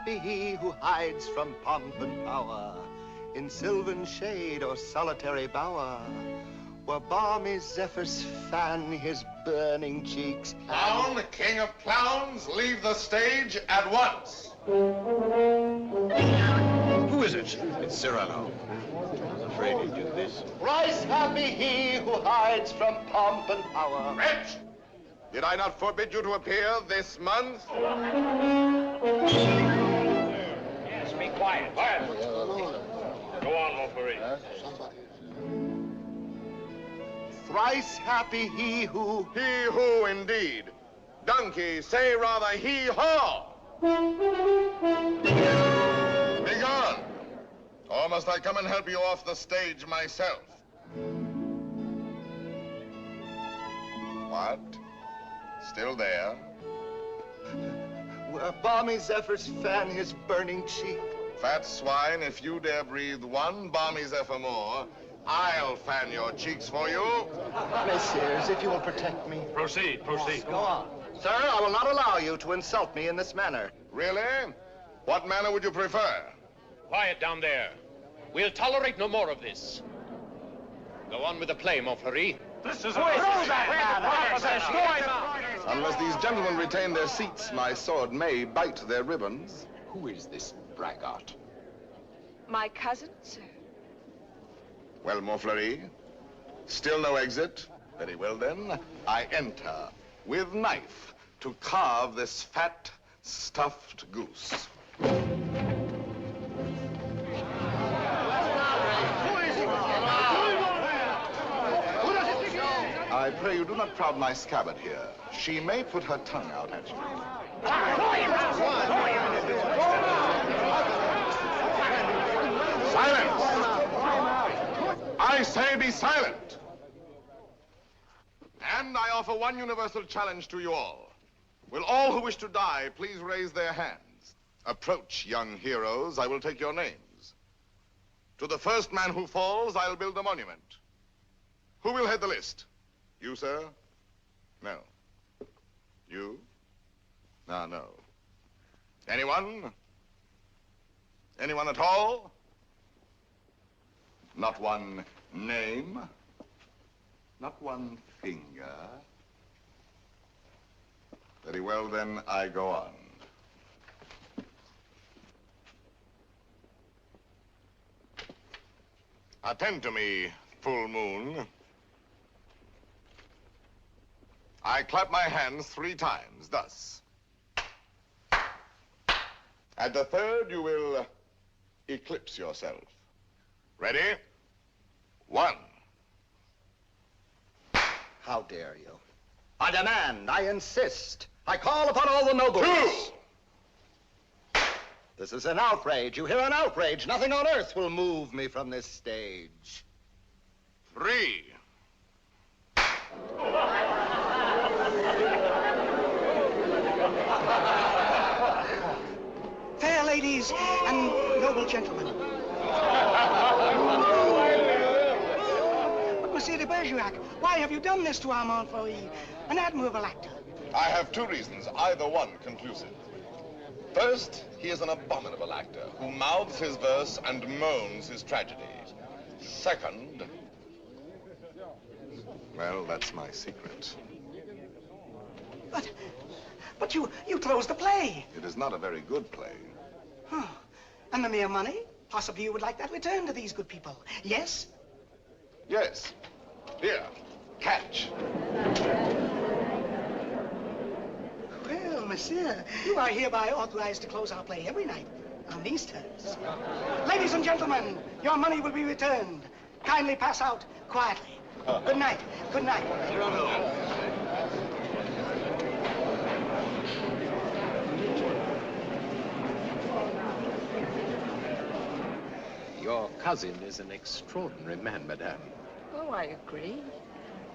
happy he who hides from pomp and power in sylvan shade or solitary bower, where balmy zephyrs fan his burning cheeks. Clown, king of clowns, leave the stage at once. Who is it? It's Cyrano. I was afraid he'd do this. Thrice happy he who hides from pomp and power. Wretch! Did I not forbid you to appear this month? Yes, be quiet. Quiet. Go on, Montfleury. Thrice happy he who... He who, indeed. Donkey, say rather he-haw. Be gone. Or must I come and help you off the stage myself? What? Still there? Where balmy zephyrs fan his burning cheek. Fat swine, if you dare breathe one balmy zephyr more, I'll fan your cheeks for you. Messieurs, if you will protect me. Proceed, proceed. Go on. Sir, I will not allow you to insult me in this manner. Really? What manner would you prefer? Quiet down there. We'll tolerate no more of this. Go on with the play, Montfleury. This is Unless these gentlemen retain their seats, my sword may bite their ribbons. Who is this braggart? My cousin, sir. Well, Montfleury, still no exit? Very well, then. I enter with knife to carve this fat, stuffed goose. I pray you do not crowd my scabbard here. She may put her tongue out at you. Silence! I say be silent! And I offer one universal challenge to you all. Will all who wish to die please raise their hands? Approach, young heroes. I will take your names. To the first man who falls, I'll build a monument. Who will head the list? You, sir? No. You? Ah, no. Anyone? Anyone at all? Not one name? Not one finger? Very well, then, I go on. Attend to me, full moon. I clap my hands 3 times, thus. At the third, you will eclipse yourself. Ready? 1. How dare you? I demand, I insist. I call upon all the nobles. 2. This is an outrage. You hear, an outrage. Nothing on earth will move me from this stage. 3. Fair ladies and noble gentlemen. But Monsieur de Bergerac, why have you done this to our Montfleury, an admirable actor? I have 2 reasons, either one conclusive. First, he is an abominable actor who mouths his verse and moans his tragedy. Second, well, that's my secret. But you closed the play. It is not a very good play. Oh, and the mere money? Possibly you would like that returned to these good people. Yes? Yes. Here, catch. Well, monsieur, you are hereby authorized to close our play every night on these terms. Ladies and gentlemen, your money will be returned. Kindly pass out quietly. Good night. Good night. Your cousin is an extraordinary man, madame. Oh, I agree.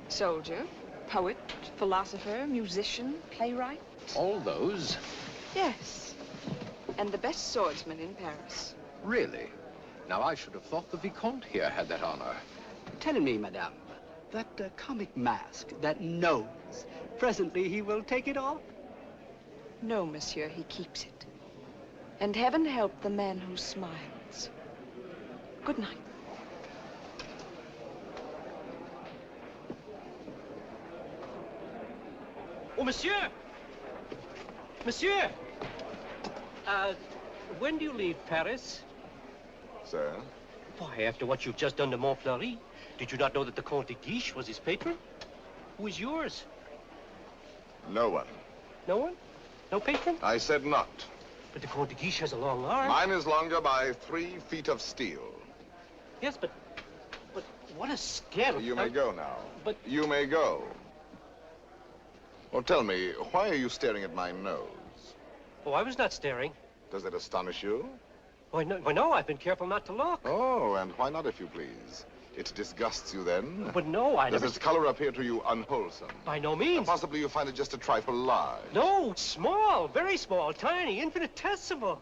Soldier, poet, philosopher, musician, playwright. All those? Yes. And the best swordsman in Paris. Really? Now, I should have thought the Vicomte here had that honor. Tell me, madame, that comic mask, that nose, presently he will take it off? No, monsieur, he keeps it. And heaven help the man who smiles. Good night. Oh, monsieur! Monsieur! When do you leave Paris? Sir? Why, after what you've just done to Montfleury, did you not know that the Comte de Guiche was his patron? Who is yours? No one. No one? No patron? I said not. But the Comte de Guiche has a long arm. Mine is longer by 3 feet of steel. Yes, but what a scandal. You may go now. But... You may go. Well, tell me, why are you staring at my nose? Oh, I was not staring. Does it astonish you? Why, no, I've been careful not to look. Oh, and why not, if you please? It disgusts you then? But no, I Does never... its color appear to you unwholesome? By no means. And possibly you find it just a trifle large. No, small, very small, tiny, infinitesimal.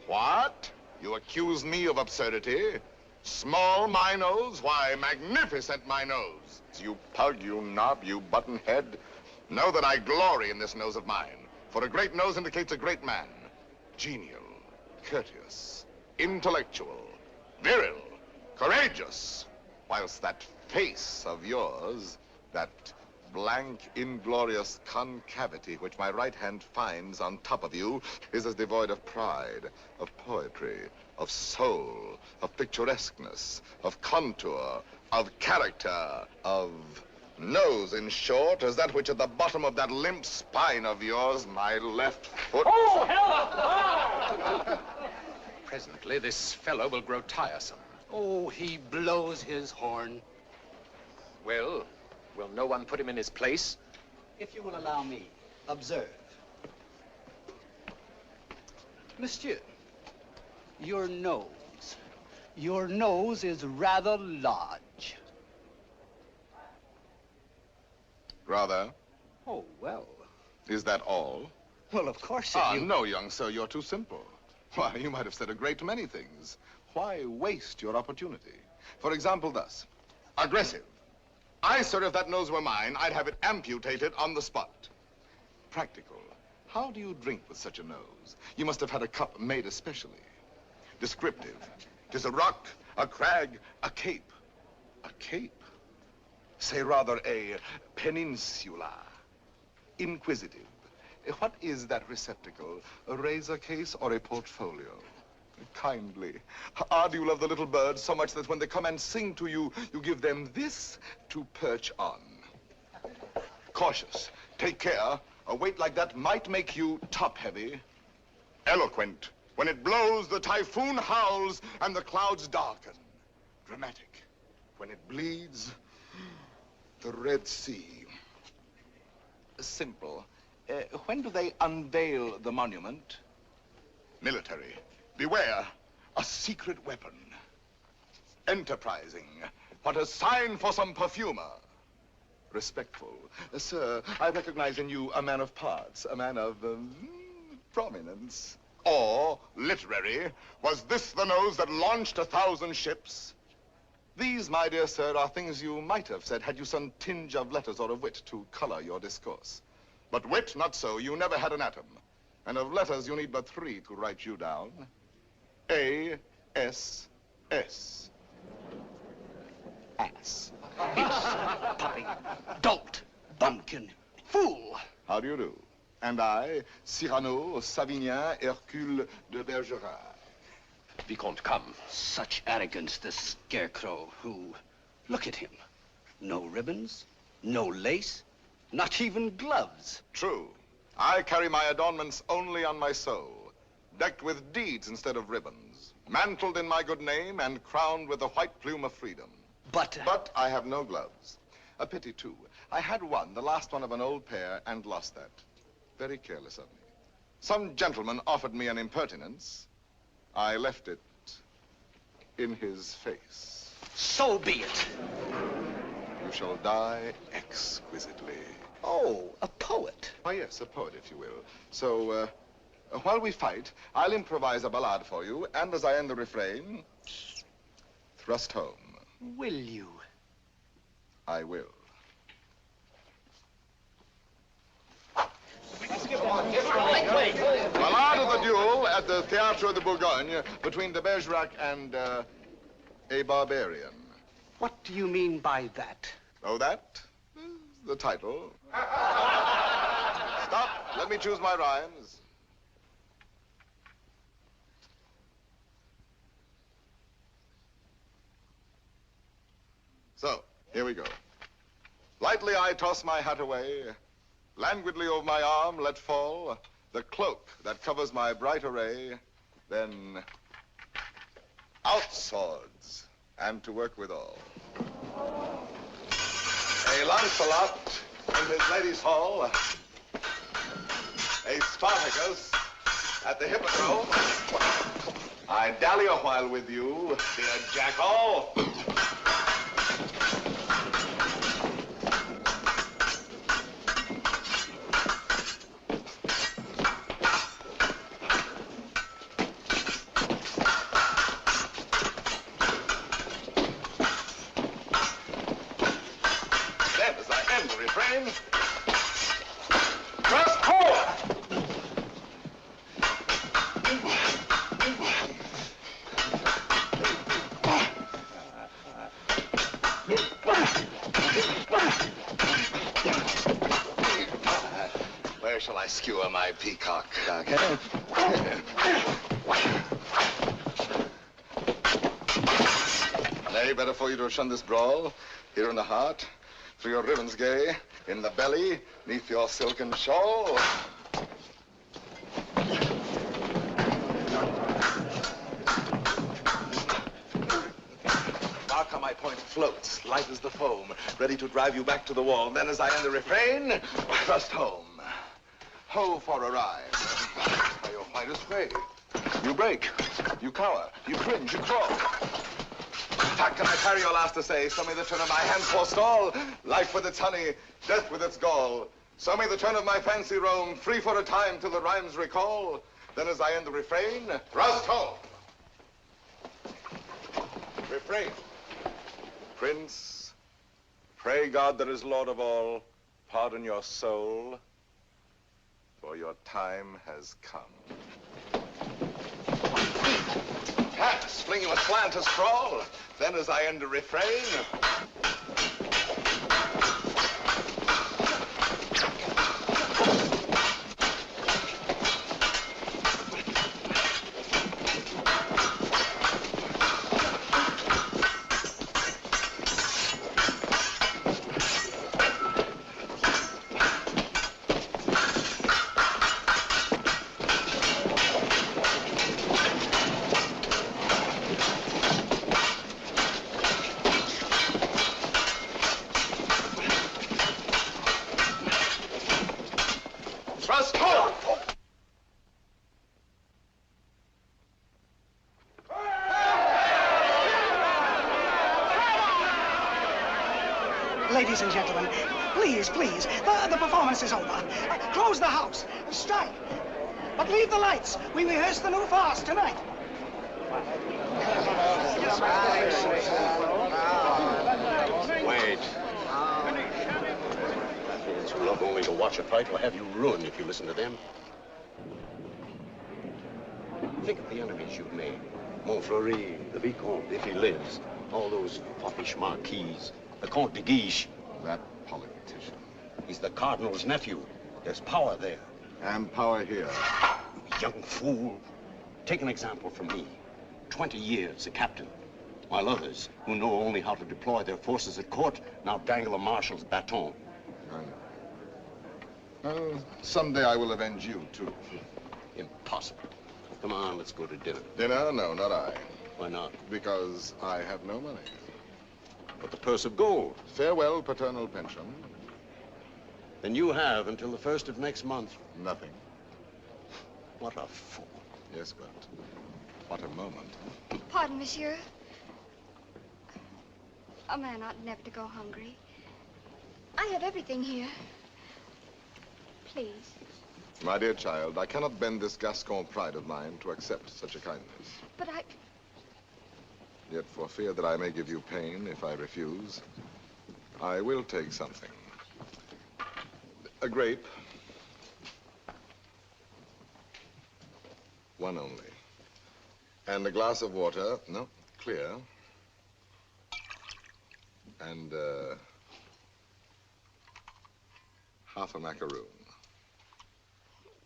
What? You accuse me of absurdity? Small, my nose? Why, magnificent, my nose. You pug, you knob, you buttonhead. Know that I glory in this nose of mine. For a great nose indicates a great man. Genial, courteous, intellectual, viril, courageous. Whilst that face of yours, that blank, inglorious concavity which my right hand finds on top of you, is as devoid of pride, of poetry, of soul, of picturesqueness, of contour, of character, of nose, in short, as that which at the bottom of that limp spine of yours, my left foot... Oh, hell! Presently, this fellow will grow tiresome. Oh, he blows his horn. Well, will no one put him in his place? If you will allow me, observe. Monsieur, your nose is rather large. Rather? Oh, well. Is that all? Well, of course, No, young sir, you're too simple. Why, you might have said a great many things. Why waste your opportunity? For example, thus. Aggressive. Sir, if that nose were mine, I'd have it amputated on the spot. Practical. How do you drink with such a nose? You must have had a cup made especially. Descriptive. 'Tis a rock, a crag, a cape. A cape? Say rather a peninsula. Inquisitive. What is that receptacle? A razor case or a portfolio? Kindly. Do you love the little birds so much that when they come and sing to you, you give them this to perch on? Cautious. Take care. A weight like that might make you top-heavy. Eloquent. When it blows, the typhoon howls and the clouds darken. Dramatic. When it bleeds, the Red Sea. Simple. When do they unveil the monument? Military. Beware, a secret weapon. Enterprising. What a sign for some perfumer. Respectful. Sir, I recognize in you a man of parts, a man of prominence. Or, literary, was this the nose that launched 1,000 ships? These, my dear sir, are things you might have said had you some tinge of letters or of wit to color your discourse. But wit, not so. You never had an atom. And of letters, you need but 3 to write you down. A-S-S. Ass. Puppy, dolt, bumpkin, fool. How do you do? And I, Cyrano, Savinien, Hercule de Bergerac. Vicomte, come. Such arrogance, the scarecrow who... Look at him. No ribbons, no lace, not even gloves. True. I carry my adornments only on my soul, decked with deeds instead of ribbons, mantled in my good name and crowned with the white plume of freedom. But I have no gloves. A pity, too. I had one, the last one of an old pair, and lost that. Very careless of me. Some gentleman offered me an impertinence. I left it in his face. So be it. You shall die exquisitely. Oh, a poet. Oh, yes, a poet, if you will. So, while we fight, I'll improvise a ballade for you, and as I end the refrain, thrust home. Will you? I will. Ballade of the duel at the Théâtre de Bourgogne between De Bergerac and a barbarian. What do you mean by that? Oh, that is the title. Stop. Let me choose my rhymes. So, here we go. Lightly I toss my hat away, languidly over my arm let fall the cloak that covers my bright array, then out swords, and to work withal. A Lancelot in his lady's hall, a Spartacus at the hippodrome. I dally a while with you, dear jackal. Where shall I skewer my peacock? Nay, better for you to have shunned this brawl. Here in the heart, through your ribbons gay, in the belly, neath your silken shawl. Mark how my point floats, light as the foam, ready to drive you back to the wall. Then as I end the refrain, thrust home. Ho for a ride. By your finest way. You break, you cower, you cringe, you crawl. Tack, can I carry your last essay? So may the turn of my hand forestall life with its honey, death with its gall. So may the turn of my fancy roam free for a time till the rhymes recall. Then as I end the refrain, thrust home. Refrain. Prince, pray God that is Lord of all, pardon your soul, for your time has come. Pass, fling you aslant to sprawl. Then as I end the refrain, thrust home. Ladies and gentlemen, please, please, the performance is over. Close the house. Strike. But leave the lights. We rehearse the new farce tonight. Wait. You love only to watch a fight will have you ruined if you listen to them. Think of the enemies you've made. Montfleury, the Vicomte, if he lives. All those foppish marquises. The Comte de Guiche. That politician. He's the Cardinal's nephew. There's power there. And power here. Young fool. Take an example from me. 20 years a captain. While others, who know only how to deploy their forces at court, now dangle a marshal's baton. I know. Someday I will avenge you, too. Impossible. Come on, let's go to dinner. Dinner? No, not I. Why not? Because I have no money. But the purse of gold. Farewell, paternal pension. Then you have until the 1st of next month. Nothing. What a fool. Yes, but what a moment. Pardon, monsieur. A man ought never to go hungry. I have everything here. Please. My dear child, I cannot bend this Gascon pride of mine to accept such a kindness. But I... Yet for fear that I may give you pain if I refuse, I will take something. A grape, one only. And a glass of water, no, clear. And, half a macaroon.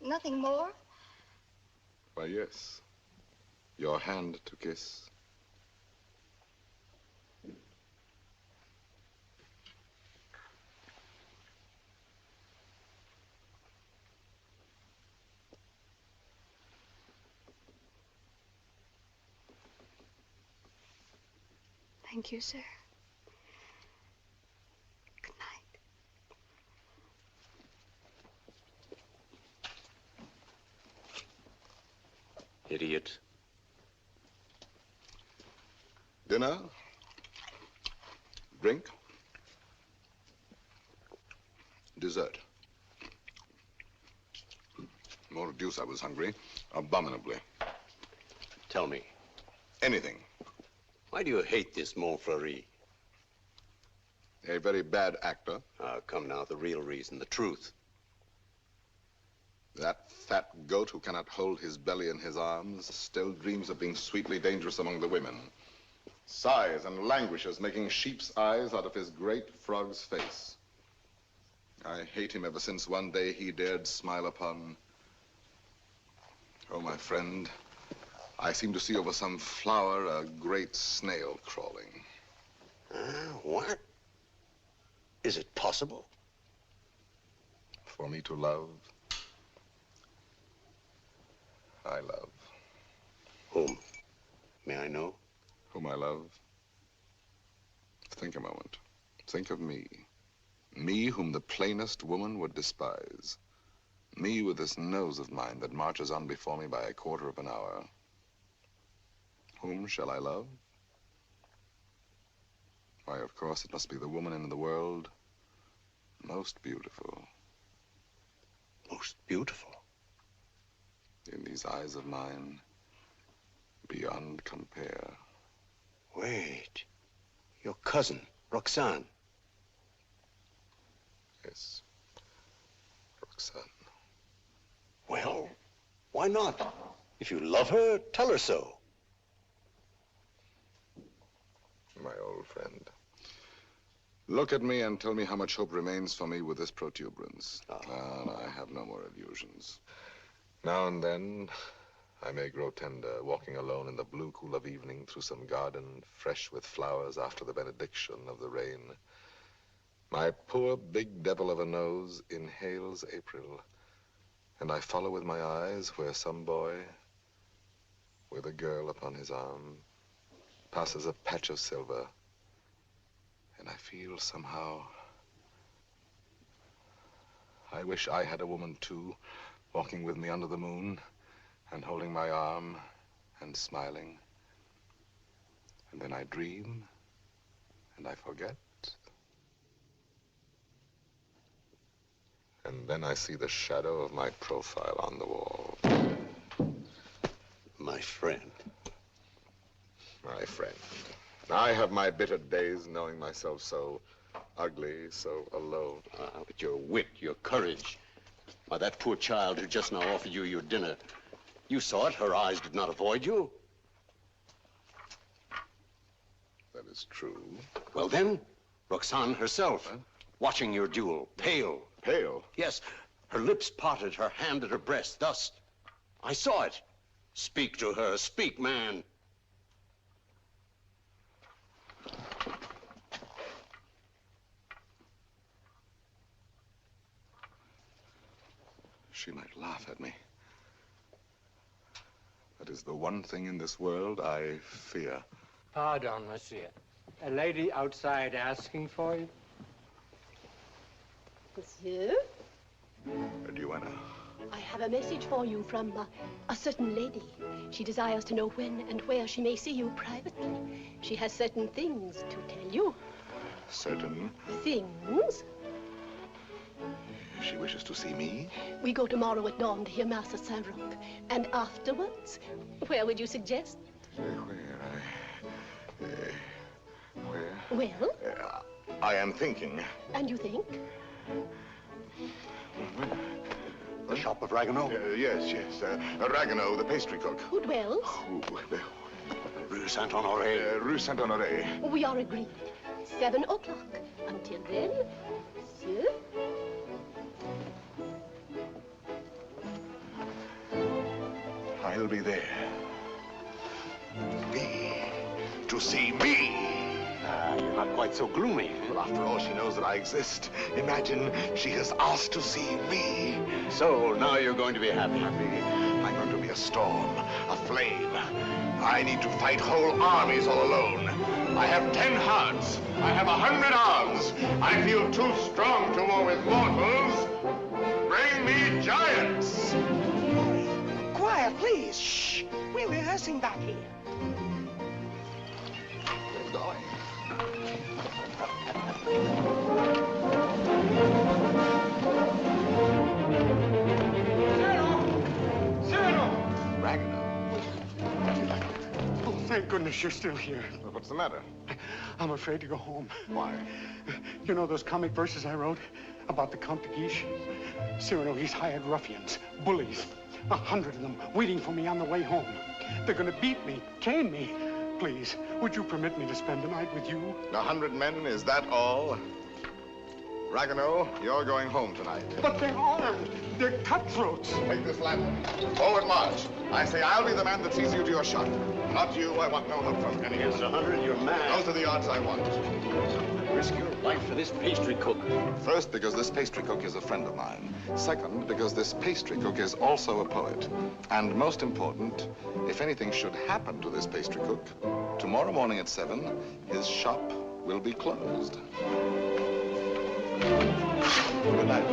Nothing more? Why, yes. Your hand to kiss. Thank you, sir. Good night. Idiot. Dinner? Drink? Dessert? More deuce, I was hungry. Abominably. Tell me, Anything. why do you hate this Montfleury? A very bad actor. Come now, the real reason, the truth. That fat goat who cannot hold his belly in his arms still dreams of being sweetly dangerous among the women. Sighs and languishes, making sheep's eyes out of his great frog's face. I hate him ever since one day he dared smile upon... Oh, my friend, I seem to see over some flower a great snail crawling. What? Is it possible? For me to love, I love. Whom? May I know? Whom I love? Think a moment. Think of me. Me whom the plainest woman would despise. Me with this nose of mine that marches on before me by a quarter of an hour. Whom shall I love? Why, of course, it must be the woman in the world most beautiful. Most beautiful? In these eyes of mine, beyond compare. Wait. Your cousin, Roxane. Yes, Roxane. Well, why not? If you love her, tell her so. My old friend. Look at me and tell me how much hope remains for me with this protuberance. And I have no more illusions. Now and then, I may grow tender, walking alone in the blue cool of evening through some garden fresh with flowers after the benediction of the rain. My poor big devil of a nose inhales April, and I follow with my eyes where some boy, with a girl upon his arm, passes a patch of silver, and I feel somehow, I wish I had a woman too, walking with me under the moon, and holding my arm, and smiling. And then I dream, and I forget. And then I see the shadow of my profile on the wall. My friend. My friend. I have my bitter days knowing myself so ugly, so alone. But your wit, your courage. Why, that poor child who just now offered you your dinner, you saw it. Her eyes did not avoid you. That is true. Well then, Roxane herself, watching your duel, pale. Pale? Yes, her lips parted, her hand at her breast, thus. I saw it. Speak to her, speak, man. She might laugh at me. That is the one thing in this world I fear. Pardon, monsieur. A lady outside asking for you? Monsieur? A duenna. I have a message for you from a certain lady. She desires to know when and where she may see you privately. She has certain things to tell you. Certain? Things? She wishes to see me? We go tomorrow at dawn to hear Mass at Saint-Roch. And afterwards, where would you suggest? Where? Well? I am thinking. And you think? gentlemen? The shop of Ragueneau? Yes. Ragueneau, the pastry cook. Who dwells? Rue Saint-Honoré. Rue Saint-Honoré. We are agreed. 7 o'clock. Until then, monsieur. I'll be there. To see me. You're not quite so gloomy. Well, after all, she knows that I exist. Imagine she has asked to see me. So, now you're going to be happy. I'm going to be a storm, a flame. I need to fight whole armies all alone. I have 10 hearts. I have 100 arms. I feel too strong to war with mortals. Bring me giants. Quiet, please. Shh. We're rehearsing back here. Where's going? Cyrano! Ragueneau. Oh, thank goodness you're still here. Well, what's the matter? I'm afraid to go home. Why? You know those comic verses I wrote about the Count de Guiche? Cyrano, he's hired ruffians, bullies, 100 of them waiting for me on the way home. They're going to beat me, cane me. Please, would you permit me to spend the night with you? 100 men, is that all? Ragueneau, you're going home tonight. But they're armed. They're cutthroats. Take this lantern. Forward march. I say I'll be the man that sees you to your shot. Not you. I want no help from any. Against 100, you're mad. Those are the odds I want. Risk your life for this pastry cook. First, because this pastry cook is a friend of mine. Second, because this pastry cook is also a poet. And most important, if anything should happen to this pastry cook, tomorrow morning at 7, his shop will be closed. Good night.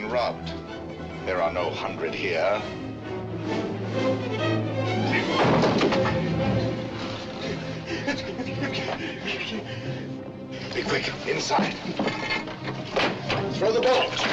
Robbed. There are no 100 here. Be quick, inside. Throw the bolt.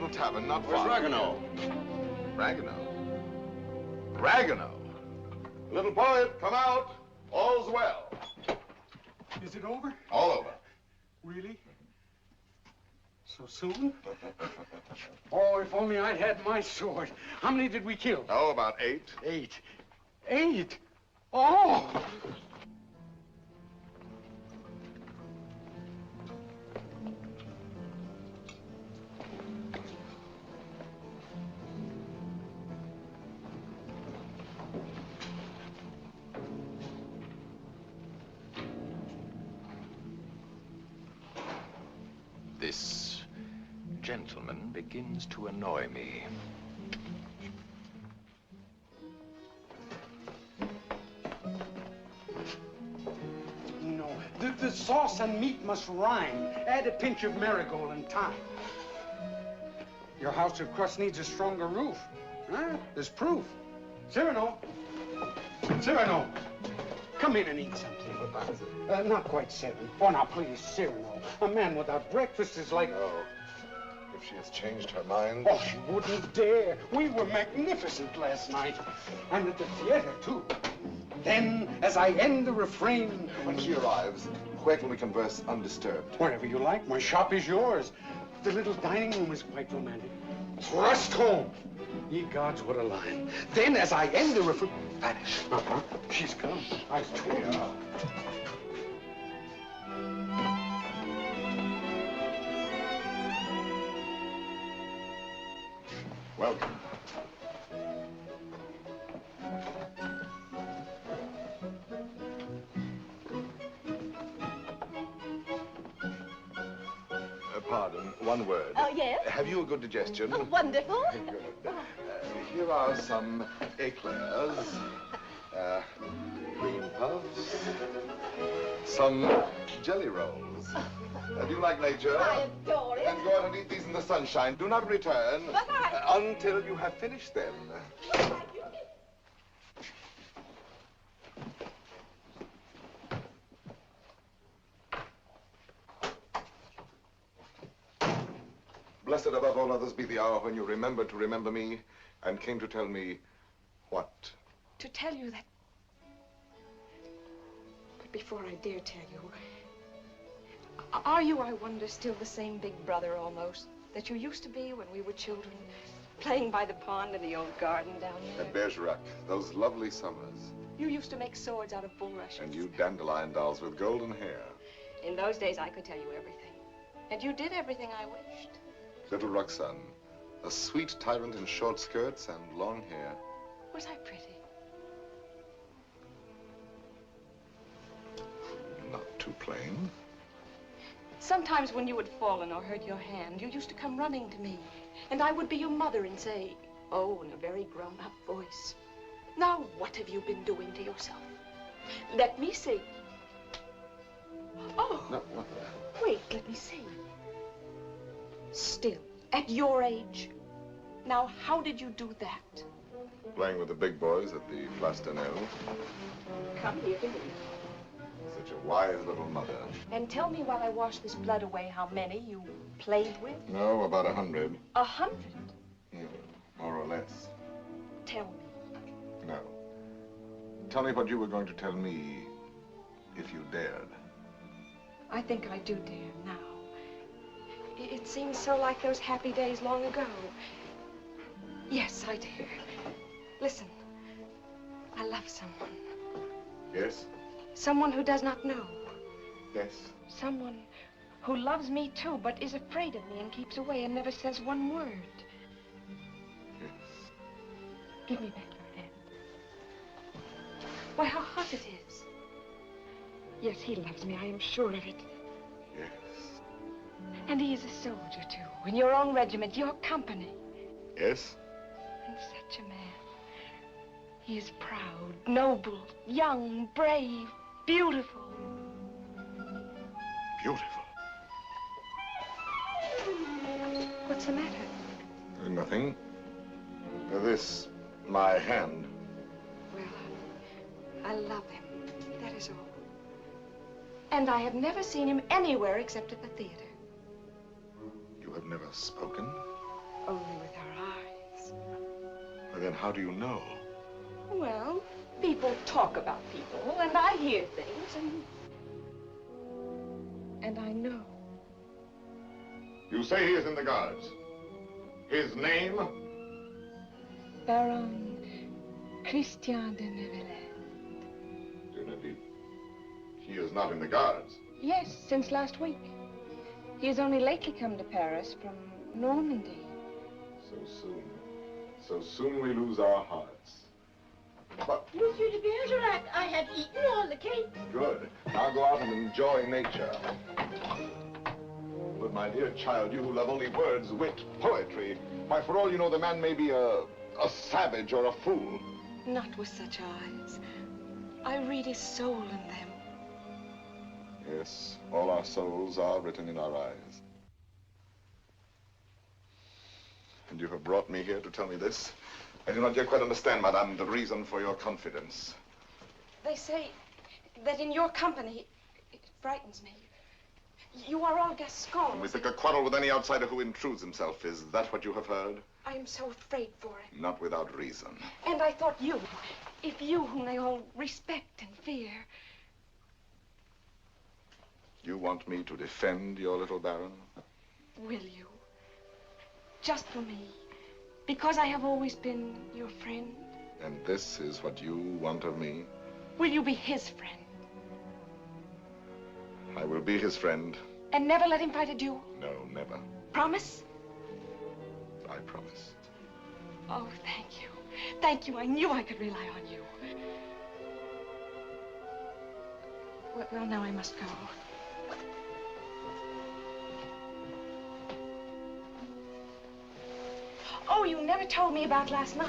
little tavern not Where's far. Ragueneau? Ragueneau? Ragueneau? Little poet, come out. All's well. Is it over? All over. Really? So soon? Oh, if only I'd had my sword. How many did we kill? Oh, about 8. 8. 8? Oh! This gentleman begins to annoy me. No, the sauce and meat must rhyme. Add a pinch of marigold and thyme. Your house of crust needs a stronger roof. Huh? There's proof. Cyrano! Cyrano! Come in and eat something. Not quite 7. Oh, now, please, Cyrano. A man without breakfast is like... Oh, if she has changed her mind. Oh, she wouldn't dare. We were magnificent last night. And at the theater, too. Then, as I end the refrain... When she arrives, where can we converse undisturbed? Wherever you like. My shop is yours. The little dining room is quite romantic. Thrust home. Ye gods, what a line. Then, as I end the refrain... Vanish. Uh-huh. She's come. I told you. Welcome. Pardon, one word. Oh, yes? Have you a good digestion? Oh, wonderful. Good. Here are some eclairs, green puffs, some jelly rolls. Do you like nature? I adore it. Then go out and eat these in the sunshine. Do not return until you have finished them. Blessed above all others be the hour when you remembered to remember me and came to tell me what? To tell you that... But before I dare tell you, are you, I wonder, still the same big brother almost that you used to be when we were children, playing by the pond in the old garden down there? At Bergerac, those lovely summers. You used to make swords out of bulrushes. And you dandelion dolls with golden hair. In those days, I could tell you everything. And you did everything I wished. Little Roxanne, a sweet tyrant in short skirts and long hair. Was I pretty? Not too plain. Sometimes when you had fallen or hurt your hand, you used to come running to me. And I would be your mother and say, oh, in a very grown-up voice, now what have you been doing to yourself? Let me see. Oh, No, what? wait, let me see. Still, at your age. Now, how did you do that? Playing with the big boys at the Place d'Anel. Come here to me. Such a wise little mother. And tell me while I wash this blood away how many you played with. No, about 100. 100? More or less. Tell me. No. Tell me what you were going to tell me if you dared. I think I do dare now. It seems so like those happy days long ago. Yes, I dare. Listen, I love someone. Yes? Someone who does not know. Yes. Someone who loves me too, but is afraid of me and keeps away and never says one word. Yes. Give me back your hand. Why, how hot it is. Yes, he loves me, I am sure of it. Yes. And he is a soldier, too, in your own regiment, your company. Yes? And such a man. He is proud, noble, young, brave, beautiful. Beautiful. What's the matter? Nothing. This, my hand. Well, I love him. That is all. And I have never seen him anywhere except at the theater. You have never spoken? only with our eyes. Well, then how do you know? Well, people talk about people, and I hear things, and I know. You say he is in the Guards. His name? Baron Christian de Neuvillette. De Neuvillette. He is not in the Guards. Yes, since last week. He has only lately come to Paris from Normandy. So soon. So soon we lose our hearts. But Monsieur de Bergerac, I have eaten all the cake. good. Now go out and enjoy nature. But my dear child, you who love only words, wit, poetry, why, for all you know, the man may be a savage or a fool. Not with such eyes. I read his soul in them. Yes, all our souls are written in our eyes. And you have brought me here to tell me this? I do not yet quite understand, madame, the reason for your confidence. They say that in your company, it frightens me. You are all Gascons. We pick a quarrel with any outsider who intrudes himself. Is that what you have heard? I am so afraid for it. Not without reason. And I thought you, if you whom they all respect and fear. You want me to defend your little baron? Will you? Just for me. Because I have always been your friend. And this is what you want of me? Will you be his friend? I will be his friend. And never let him fight a duel? No, never. Promise? I promise. Oh, thank you. Thank you. I knew I could rely on you. Well, now I must go. Oh, you never told me about last night.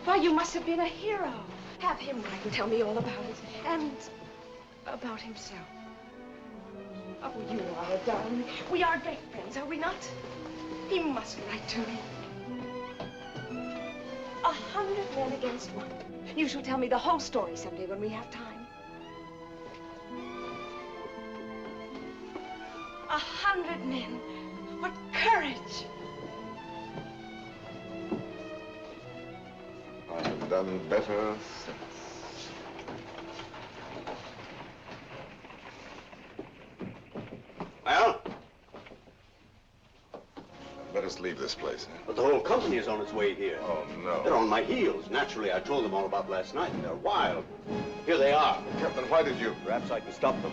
Why, you must have been a hero. Have him write and tell me all about it. And about himself. Oh, you are a darling. We are great friends, are we not? He must write to me. 100 men against one. You shall tell me the whole story someday when we have time. 100 men. What courage! I have done better since. Well? Let us leave this place. But the whole company is on its way here. Oh, no. They're on my heels. Naturally, I told them all about last night, and they're wild. Here they are. Captain, why did you? Perhaps I can stop them.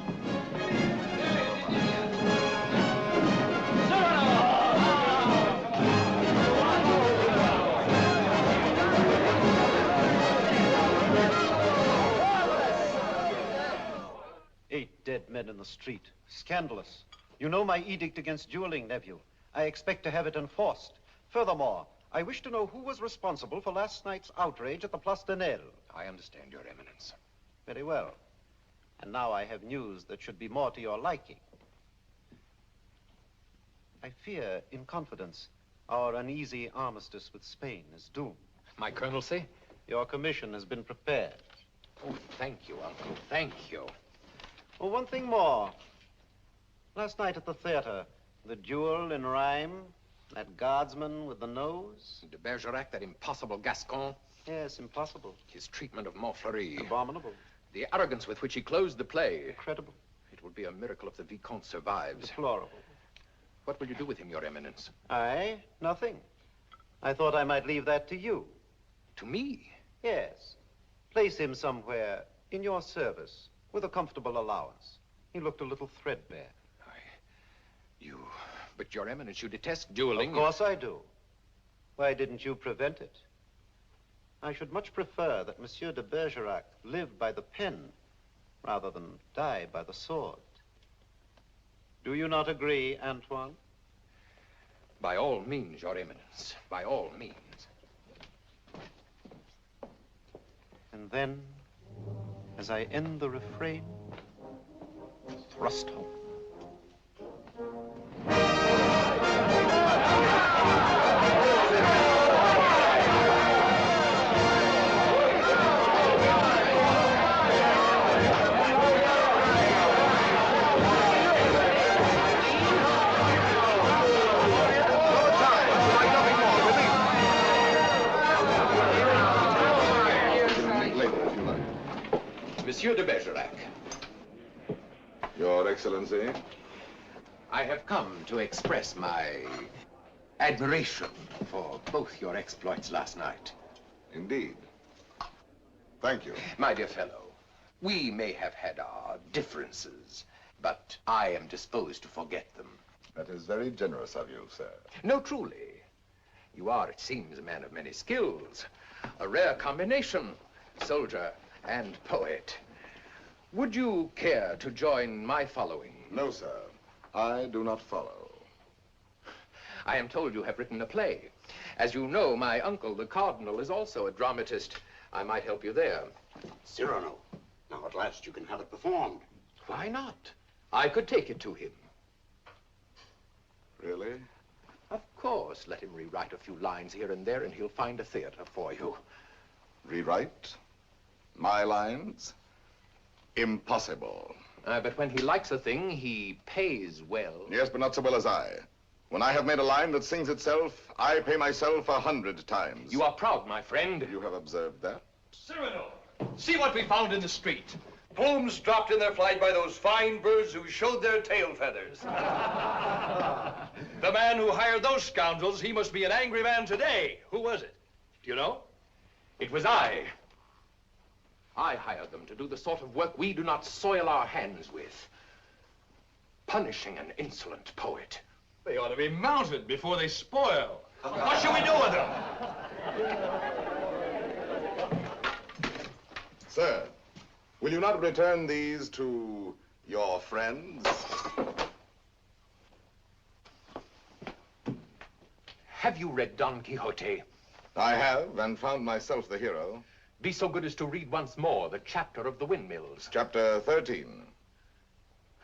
Dead men in the street. Scandalous. You know my edict against dueling, nephew. I expect to have it enforced. Furthermore, I wish to know who was responsible for last night's outrage at the Place de Nesle. I understand, Your Eminence. Very well. And now I have news that should be more to your liking. I fear, in confidence, our uneasy armistice with Spain is doomed. My colonelcy? Your commission has been prepared. Oh, thank you, Uncle. Thank you. Oh, one thing more. Last night at the theater, the duel in rhyme, that guardsman with the nose. De Bergerac, that impossible Gascon. Yes, impossible. His treatment of Montfleury. Abominable. The arrogance with which he closed the play. Incredible. It would be a miracle if the Vicomte survives. Deplorable. What will you do with him, Your Eminence? I? Nothing. I thought I might leave that to you. To me? Yes. Place him somewhere in your service. With a comfortable allowance. He looked a little threadbare. But Your Eminence, you detest dueling. Of course I do. Why didn't you prevent it? I should much prefer that Monsieur de Bergerac live by the pen rather than die by the sword. Do you not agree, Antoine? By all means, Your Eminence. By all means. And then, as I end the refrain, thrust home. Monsieur de Bergerac. Your Excellency. I have come to express my admiration for both your exploits last night. Indeed. Thank you. My dear fellow, we may have had our differences, but I am disposed to forget them. That is very generous of you, sir. No, truly. You are, it seems, a man of many skills. A rare combination, soldier and poet. Would you care to join my following? No, sir. I do not follow. I am told you have written a play. As you know, my uncle, the Cardinal, is also a dramatist. I might help you there. Cyrano, now at last you can have it performed. Why not? I could take it to him. Really? Of course. Let him rewrite a few lines here and there, and he'll find a theater for you. Rewrite? My lines? Impossible. But when he likes a thing, he pays well. Yes, but not so well as I. When I have made a line that sings itself, I pay myself 100 times. You are proud, my friend. You have observed that? Cyrano, see what we found in the street. Plumes dropped in their flight by those fine birds who showed their tail feathers. The man who hired those scoundrels, he must be an angry man today. Who was it? Do you know? It was I. I hired them to do the sort of work we do not soil our hands with. Punishing an insolent poet. They ought to be mounted before they spoil. What shall we do with them? Sir, will you not return these to your friends? Have you read Don Quixote? I have, and found myself the hero. Be so good as to read once more the chapter of the windmills. Chapter 13.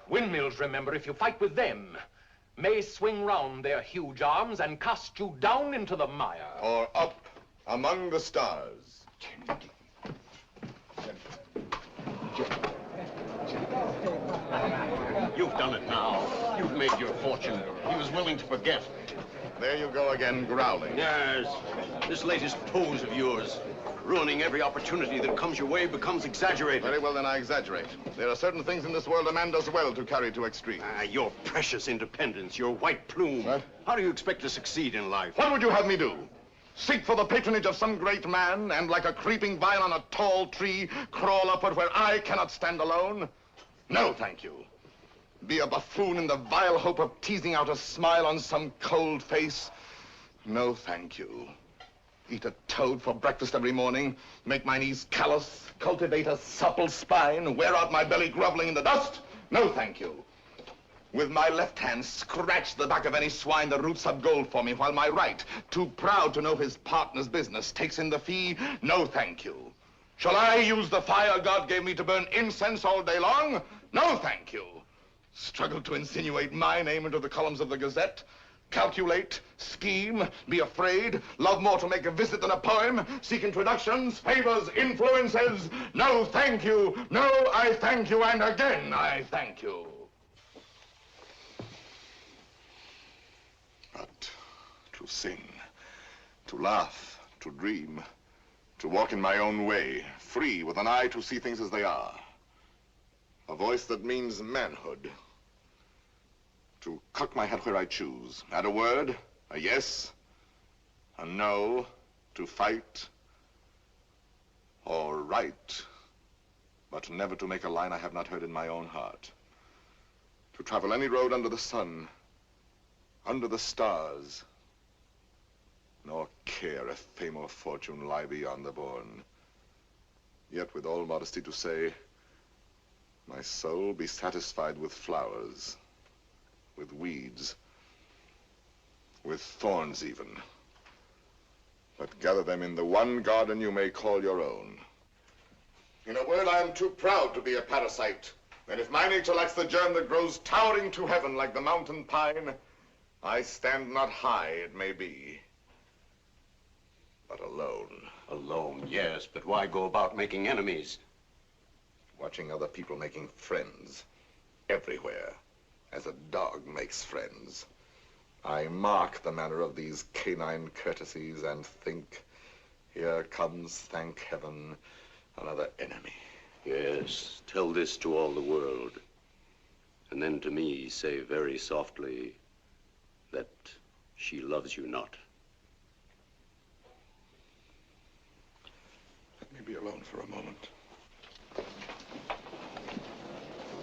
Windmills, remember, if you fight with them, may swing round their huge arms and cast you down into the mire. Or up among the stars. You've done it now. You've made your fortune. He was willing to forget. There you go again, growling. Yes. This latest pose of yours, ruining every opportunity that comes your way, becomes exaggerated. Very well, then I exaggerate. There are certain things in this world a man does well to carry to extremes. Your precious independence, your white plume. What? How do you expect to succeed in life? What would you have me do? Seek for the patronage of some great man, and like a creeping vine on a tall tree, crawl upward where I cannot stand alone? No, thank you. Be a buffoon in the vile hope of teasing out a smile on some cold face? No, thank you. Eat a toad for breakfast every morning, make my knees callous, cultivate a supple spine, wear out my belly groveling in the dust? No, thank you. With my left hand, scratch the back of any swine that roots up gold for me, while my right, too proud to know his partner's business, takes in the fee? No, thank you. Shall I use the fire God gave me to burn incense all day long? No, thank you. Struggle to insinuate my name into the columns of the Gazette? Calculate, scheme, be afraid, love more to make a visit than a poem, seek introductions, favors, influences? No, thank you. No, I thank you, and again I thank you. But to sing, to laugh, to dream, to walk in my own way, free, with an eye to see things as they are. A voice that means manhood. To cock my head where I choose. Add a word, a yes, a no, to fight or write, but never to make a line I have not heard in my own heart. To travel any road under the sun, under the stars, nor care if fame or fortune lie beyond the bourne. Yet with all modesty to say, my soul be satisfied with flowers, with weeds, with thorns even, but gather them in the one garden you may call your own. In a word, I am too proud to be a parasite, and if my nature lacks the germ that grows towering to heaven like the mountain pine, I stand not high, it may be, but alone. Alone, yes, but why go about making enemies? Watching other people making friends everywhere, as a dog makes friends. I mark the manner of these canine courtesies and think, here comes, thank heaven, another enemy. Yes, tell this to all the world. And then to me say very softly that she loves you not. Let me be alone for a moment.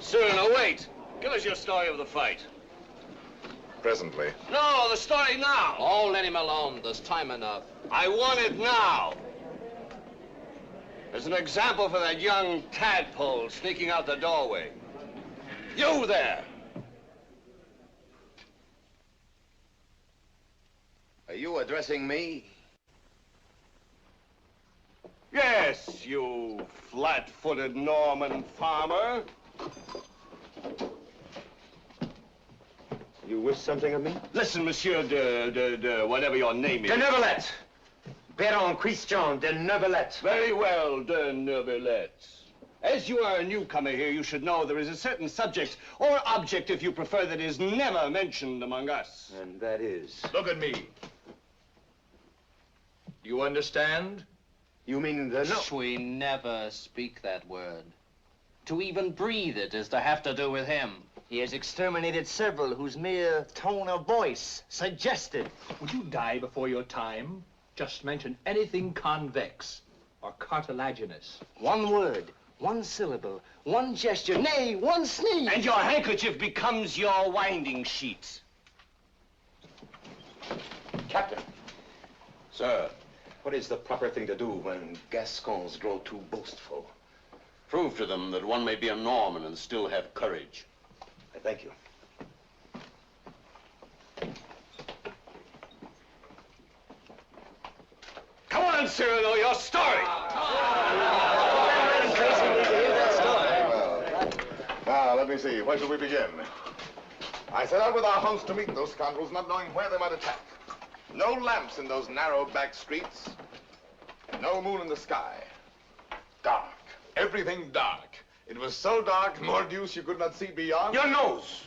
Cyrano, wait. Give us your story of the fight. Presently. No, the story now. Oh, let him alone. There's time enough. I want it now. As an example for that young tadpole sneaking out the doorway. You there. Are you addressing me? Yes, you flat-footed Norman farmer. You wish something of me? Listen, Monsieur de whatever your name is. De Neuvillette. Baron Christian de Neuvillette. Very well, de Neuvillette. As you are a newcomer here, you should know there is a certain subject, or object if you prefer, that is never mentioned among us. And that is? Look at me. You understand? You mean the no? We never speak that word. To even breathe it is to have to do with him. He has exterminated several whose mere tone of voice suggested. Would you die before your time? Just mention anything convex or cartilaginous. One word, one syllable, one gesture, nay, one sneeze. And your handkerchief becomes your winding sheet. Captain. Sir, what is the proper thing to do when Gascons grow too boastful? Prove to them that one may be a Norman and still have courage. I thank you. Come on, Cyrano, your story. Now, let me see. Where shall we begin? I set out with our host to meet those scoundrels, not knowing where they might attack. No lamps in those narrow back streets. No moon in the sky. Dark. Everything dark. It was so dark, mordius, you could not see beyond. Your nose.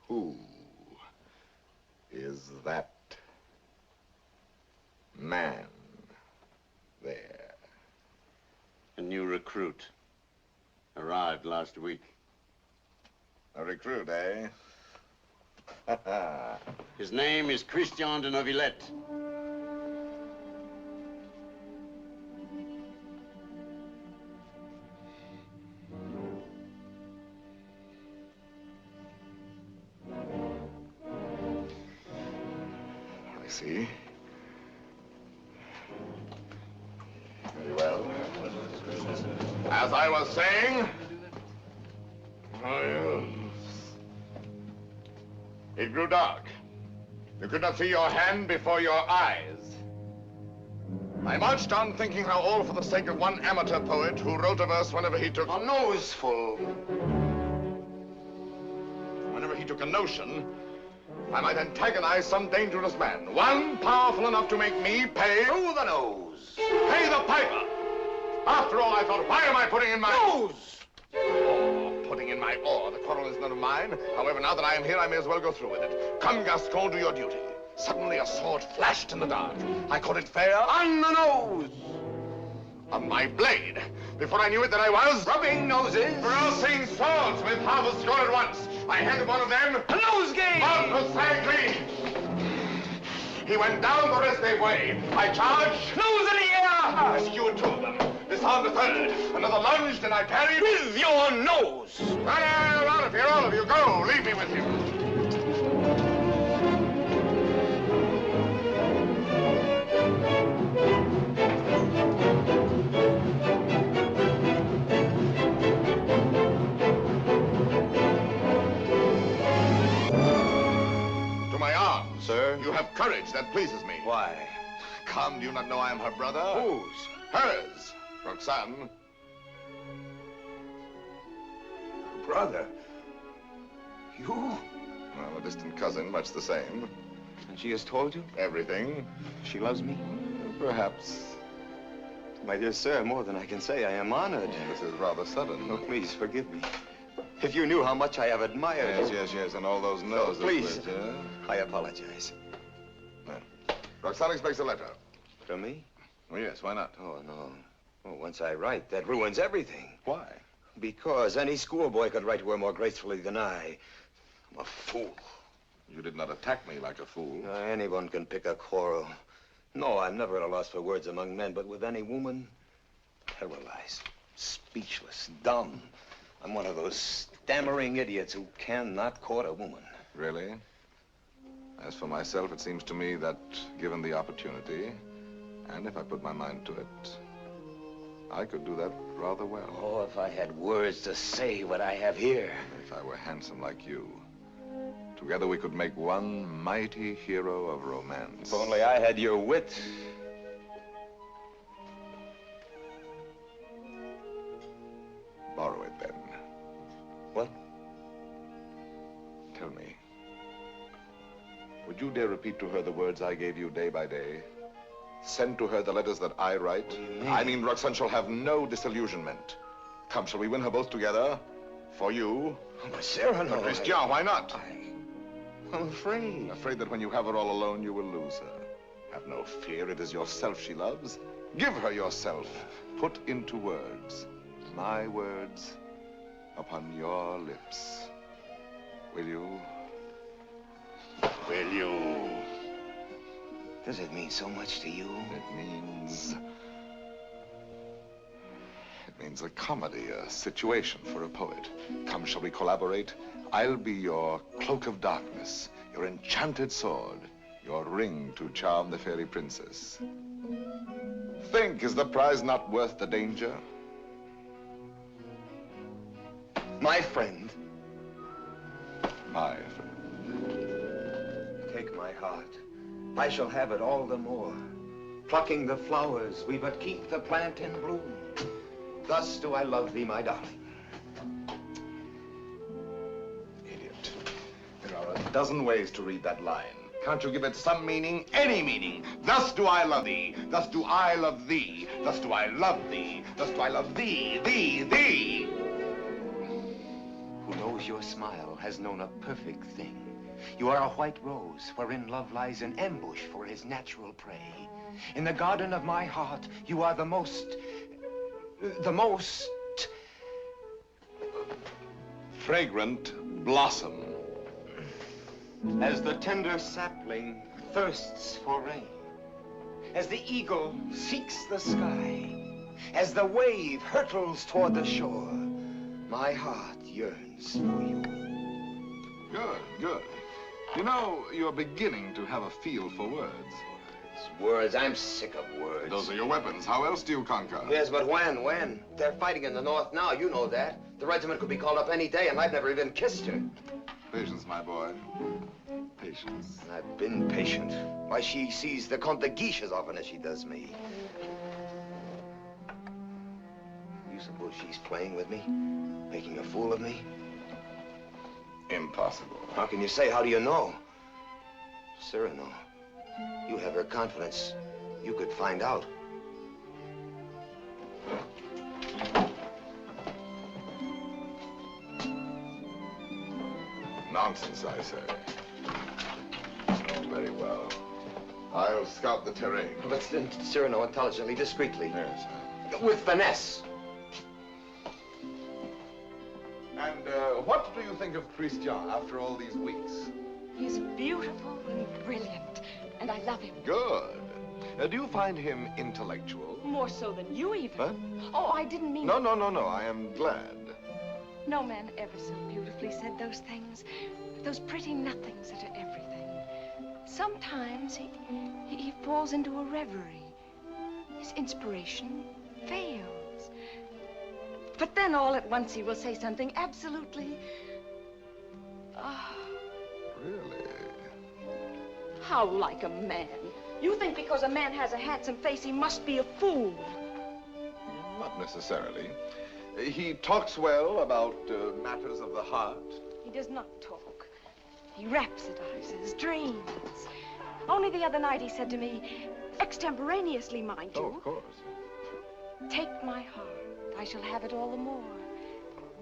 Who is that man there? A new recruit. Arrived last week. A recruit, eh? His name is Christian de Neuvillette. I see. Very well. As I was saying, it grew dark. You could not see your hand before your eyes. I marched on thinking how all for the sake of one amateur poet who wrote a verse whenever he took a noseful. Whenever he took a notion, I might antagonize some dangerous man. One powerful enough to make me pay through the nose. Pay the piper. After all, I thought, why am I putting in my nose? Oh, putting in my oar. The quarrel is none of mine. However, now that I am here, I may as well go through with it. Come, Gascon, do your duty. Suddenly a sword flashed in the dark. I caught it fair on the nose. On my blade. Before I knew it, that I was rubbing noses. Crossing swords with half a score at once. I handed one of them a nosegay. One was clean. He went down the restive way. I charged. Nose in the air. Rescued two of them. Disarmed a third. Another lunged and I parried with your nose. Well, out of here, all of you. Go. Leave me with him. Sir? You have courage. That pleases me. Why? Come, do you not know I am her brother? Whose? Hers. Roxanne. Brother? You? Well, a distant cousin, much the same. And she has told you? Everything. She loves me? Perhaps. My dear sir, more than I can say, I am honored. This is rather sudden. Oh, please, forgive me. If you knew how much I have admired... Yes, and all those no's. Please, I apologize. Roxanne expects a letter. From me? Oh, yes, why not? Oh, no. Oh, once I write, that ruins everything. Why? Because any schoolboy could write to her more gracefully than I. I'm a fool. You did not attack me like a fool. Anyone can pick a quarrel. No, I'm never at a loss for words among men, but with any woman, paralyzed, speechless, dumb. I'm one of those stammering idiots who cannot court a woman. Really? As for myself, it seems to me that, given the opportunity, and if I put my mind to it, I could do that rather well. Oh, if I had words to say what I have here. If I were handsome like you. Together we could make one mighty hero of romance. If only I had your wit. Borrow it, then. What? Tell me. Would you dare repeat to her the words I gave you day by day? Send to her the letters that I write? What do you mean? I mean, Roxanne shall have no disillusionment. Come, shall we win her both together? For you? Oh, but Cyrano... For Christian, why not? I'm afraid. Afraid that when you have her all alone, you will lose her. Have no fear, it is yourself she loves. Give her yourself. Put into words, my words, upon your lips. Will you? Will you? Does it mean so much to you? It means a comedy, a situation for a poet. Come, shall we collaborate? I'll be your cloak of darkness, your enchanted sword, your ring to charm the fairy princess. Think, is the prize not worth the danger? My friend. My friend. Take my heart. I shall have it all the more. Plucking the flowers, we but keep the plant in bloom. Thus do I love thee, my darling. Idiot. There are a dozen ways to read that line. Can't you give it some meaning? Any meaning. Thus do I love thee. Thus do I love thee. Thus do I love thee. Thus do I love thee, thee. Who knows your smile has known a perfect thing. You are a white rose wherein love lies in ambush for his natural prey. In the garden of my heart, you are the most fragrant blossom. As the tender sapling thirsts for rain, as the eagle seeks the sky, as the wave hurtles toward the shore, my heart yearns for you. Good. You know, you're beginning to have a feel for words. Words, I'm sick of words. Those are your weapons. How else do you conquer? Yes, but when? They're fighting in the north now, you know that. The regiment could be called up any day, and I've never even kissed her. Patience, my boy. Patience. I've been patient. Why, she sees the Comte de Guiche as often as she does me. You suppose she's playing with me? Making a fool of me? Impossible. How can you say? How do you know? Cyrano, you have her confidence. You could find out. Nonsense, I say. Oh, very well. I'll scout the terrain. But Cyrano, intelligently, discreetly. Yes. With finesse. And what do you think of Christian after all these weeks? He's beautiful and brilliant, and I love him. Good. Do you find him intellectual? More so than you even. Huh? Oh, I didn't mean... No. I am glad. No man ever so beautifully said those things. Those pretty nothings that are everything. Sometimes he falls into a reverie. His inspiration fails. But then all at once he will say something absolutely... Really? How like a man. You think because a man has a handsome face, he must be a fool. Not necessarily. He talks well about matters of the heart. He does not talk. He rhapsodizes, dreams. Only the other night he said to me, Extemporaneously, mind you. Oh, of course. Take my heart, I shall have it all the more.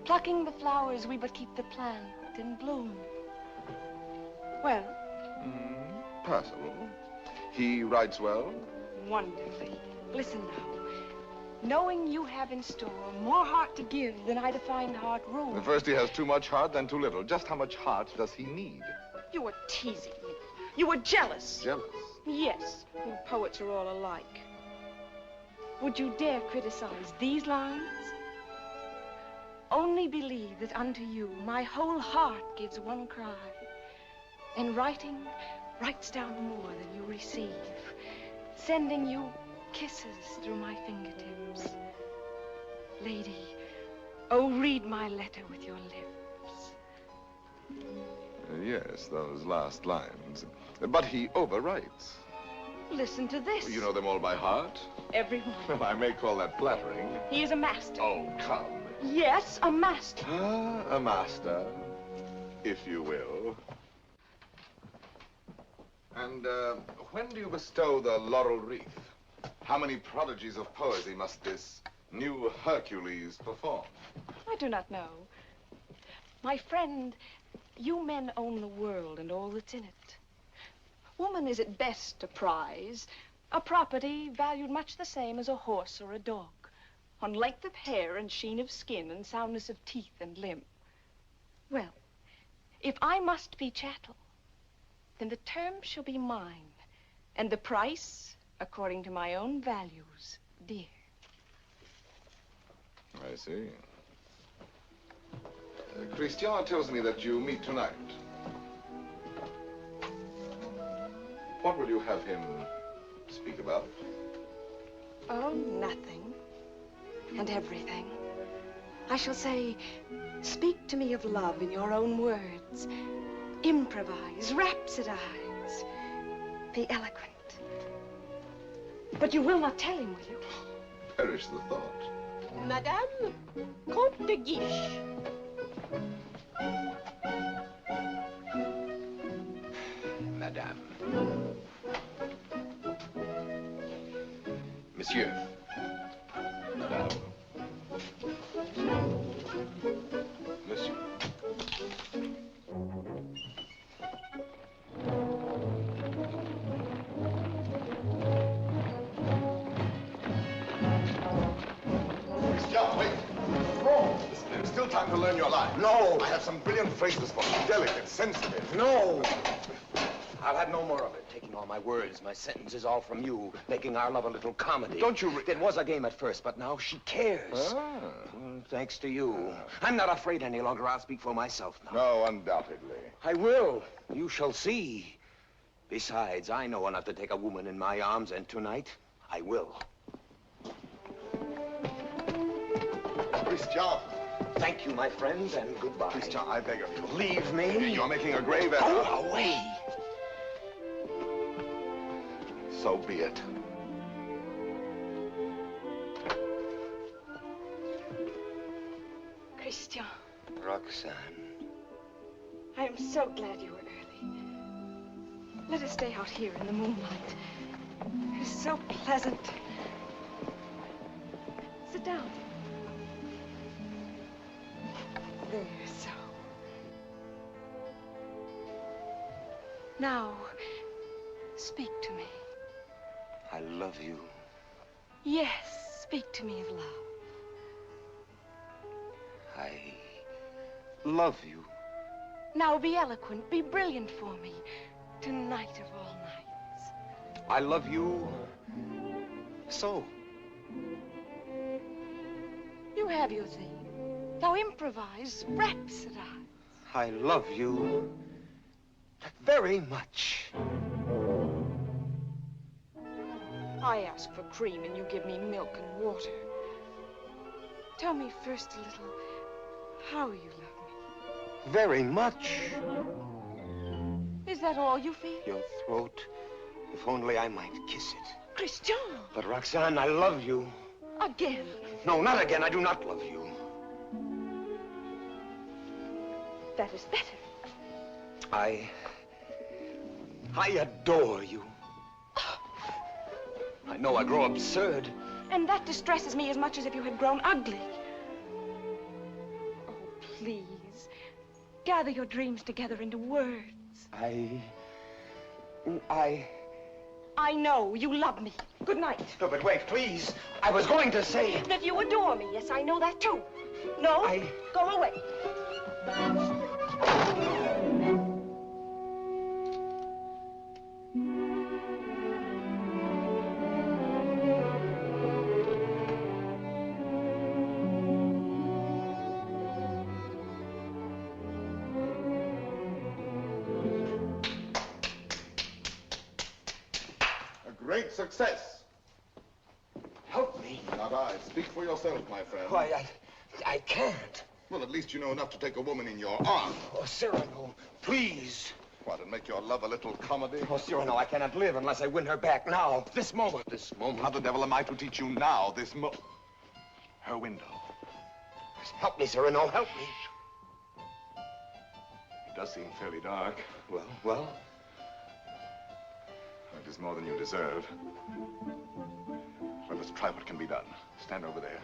Plucking the flowers, we but keep the plant in bloom. Well? Passable. He writes well? Wonderfully. Listen now. Knowing you have in store more heart to give than I to find heart room. First he has too much heart, then too little. Just how much heart does he need? You were teasing me. You were jealous. Jealous? Yes. You poets are all alike. Would you dare criticize these lines? Only believe that unto you my whole heart gives one cry. And writing writes down more than you receive, sending you kisses through my fingertips. Lady, oh, read my letter with your lips. Yes, those last lines. But he overwrites. Listen to this. You know them all by heart? Every one. Well, I may call that flattering. He is a master. Oh, come. Yes, a master. Ah, a master, if you will. And when do you bestow the laurel wreath? How many prodigies of poesy must this new Hercules perform? I do not know. My friend, you men own the world and all that's in it. Woman is at best a prize, a property valued much the same as a horse or a dog, on length of hair and sheen of skin and soundness of teeth and limb. Well, if I must be chattel, then the term shall be mine, and the price according to my own values, dear. I see. Christian tells me that you meet tonight. What will you have him speak about? Oh, nothing and everything. I shall say, speak to me of love in your own words. Improvise, rhapsodize, be eloquent. But you will not tell him, will you? Perish the thought. Madame, Comte de Guiche. Madame. Monsieur. Madame. Monsieur. Christian, wait. No. Listen, there's still time to learn your line. No. I have some brilliant phrases for you. Delicate, sensitive. No. I'll have no more of it. Taking all my words, my sentences, all from you, making our love a little comedy. Don't you... It was a game at first, but now she cares. Thanks to you. I'm not afraid any longer. I'll speak for myself now. No, undoubtedly. I will. You shall see. Besides, I know enough to take a woman in my arms, and tonight, I will. Christian. Thank you, my friends, and goodbye. Christian, I beg of you. Leave me. You're making a grave error. Go away. So be it. Christian. Roxanne. I am so glad you were early. Let us stay out here in the moonlight. It is so pleasant. Sit down. There, so. Now, speak to me. I love you. Yes, speak to me of love. I love you. Now be eloquent, be brilliant for me. Tonight of all nights. I love you so. You have your theme. Now improvise, rhapsodize. I love you very much. I ask for cream and you give me milk and water. Tell me first a little how you love me. Very much. Is that all you feel? Your throat, if only I might kiss it. Christian! But Roxanne, I love you. Again. No, not again. I do not love you. That is better. I adore you. I know I grow absurd. And that distresses me as much as if you had grown ugly. Oh, please. Gather your dreams together into words. I know you love me. Good night. No, but wait, please. I was going to say... That you adore me. Yes, I know that too. No, go away. Great success. Help me. Not I. Speak for yourself, my friend. Why, I can't. Well, at least you know enough to take a woman in your arms. Oh, Cyrano, please. What, and make your love a little comedy? Oh, Cyrano, I cannot live unless I win her back now. This moment. This moment? How the devil am I to teach you now, this her window. Help me, Cyrano, help me. It does seem fairly dark. Well? It is more than you deserve. Let us try what can be done. Stand over there.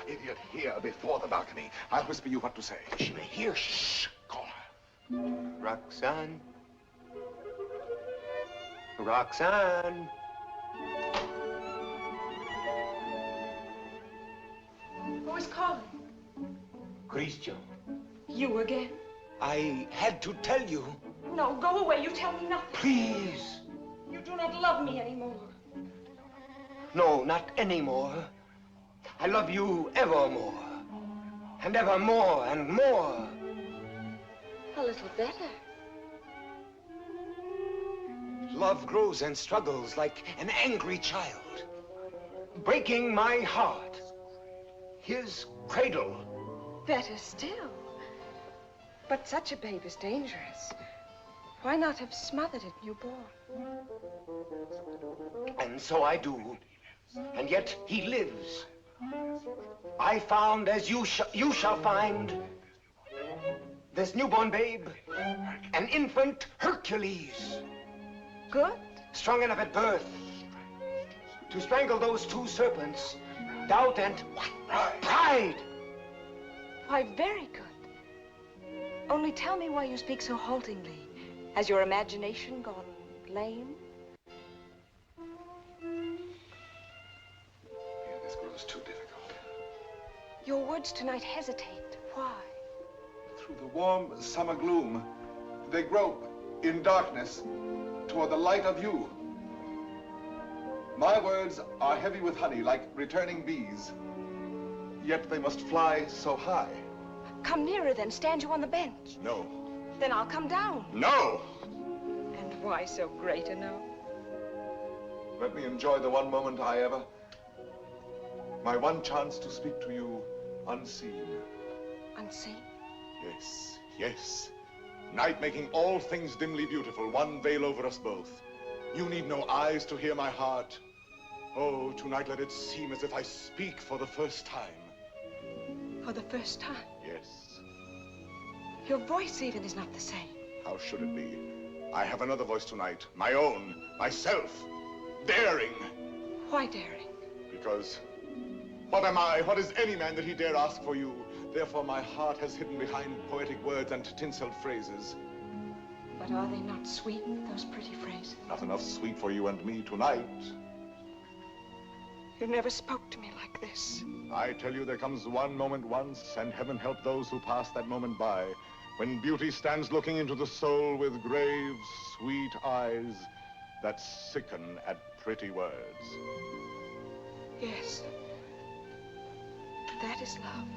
Idiot, here before the balcony. I'll whisper you what to say. She may hear. Shh. Call her. Roxanne. Roxanne. Who is calling? Christian. You again? I had to tell you. No, go away. You tell me nothing. Please. You do not love me anymore. No, not anymore. I love you evermore. And evermore and more. A little better. Love grows and struggles like an angry child, breaking my heart. His cradle. Better still. But such a babe is dangerous. Why not have smothered it newborn? And so I do. And yet he lives. I found, as you shall find, this newborn babe, an infant Hercules. Good. Strong enough at birth to strangle those two serpents, doubt and pride. Why, very good. Only tell me why you speak so haltingly. Has your imagination gone lame? This grows too difficult. Your words tonight hesitate. Why? Through the warm summer gloom, they grope in darkness toward the light of you. My words are heavy with honey, like returning bees. Yet they must fly so high. Come nearer, then. Stand you on the bench. No. Then I'll come down. No! And why so great a no? Let me enjoy the one moment I ever... my one chance to speak to you unseen. Unseen? Yes, yes. Night making all things dimly beautiful, one veil over us both. You need no eyes to hear my heart. Oh, tonight let it seem as if I speak for the first time. For the first time? Yes. Your voice even is not the same. How should it be? I have another voice tonight, my own, myself, daring. Why daring? Because what am I? What is any man that he dare ask for you? Therefore my heart has hidden behind poetic words and tinseled phrases. But are they not sweet, those pretty phrases? Not enough sweet for you and me tonight. You never spoke to me like this. I tell you, there comes one moment once, and heaven help those who pass that moment by, when beauty stands looking into the soul with grave, sweet eyes that sicken at pretty words. Yes. That is love.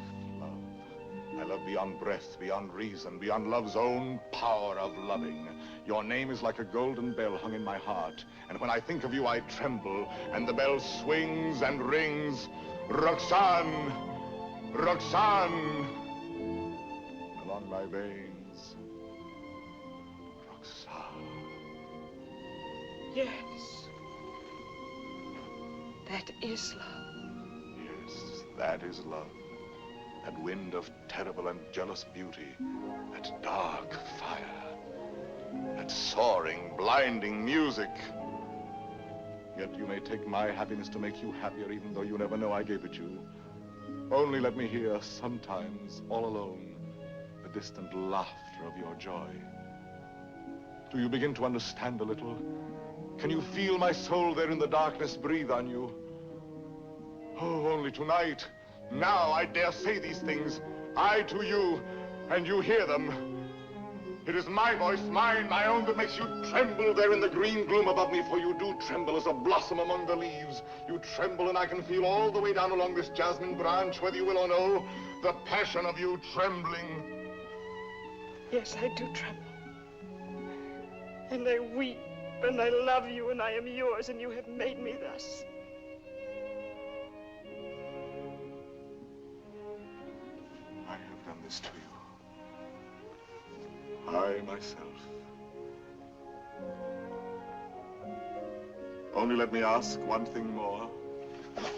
I love beyond breath, beyond reason, beyond love's own power of loving. Your name is like a golden bell hung in my heart, and when I think of you, I tremble, and the bell swings and rings. Roxanne! Roxanne! Along my veins. Roxanne. Yes. That is love. Yes, that is love. That wind of terrible and jealous beauty. That dark fire. That soaring towering, blinding music. Yet you may take my happiness to make you happier, even though you never know I gave it you. Only let me hear, sometimes, all alone, the distant laughter of your joy. Do you begin to understand a little? Can you feel my soul there in the darkness breathe on you? Oh, only tonight, now I dare say these things, I to you, and you hear them. It is my voice, mine, my own, that makes you tremble there in the green gloom above me, for you do tremble as a blossom among the leaves. You tremble, and I can feel all the way down along this jasmine branch, whether you will or no, the passion of you trembling. Yes, I do tremble. And I weep, and I love you, and I am yours, and you have made me thus. I have done this to you. I myself. Only let me ask one thing more.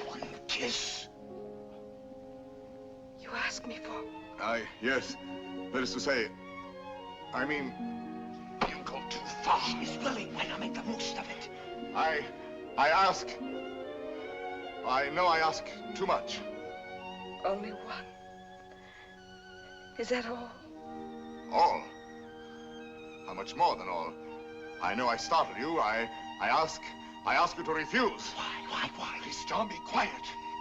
One kiss. You ask me for? Yes. That is to say, I mean, you go too far. Miss Lily, why not make the most of it? I ask. I know I ask too much. Only one. Is that all? All? How much more than all? I know I startled you. I ask you to refuse. Why? Christian, be quiet.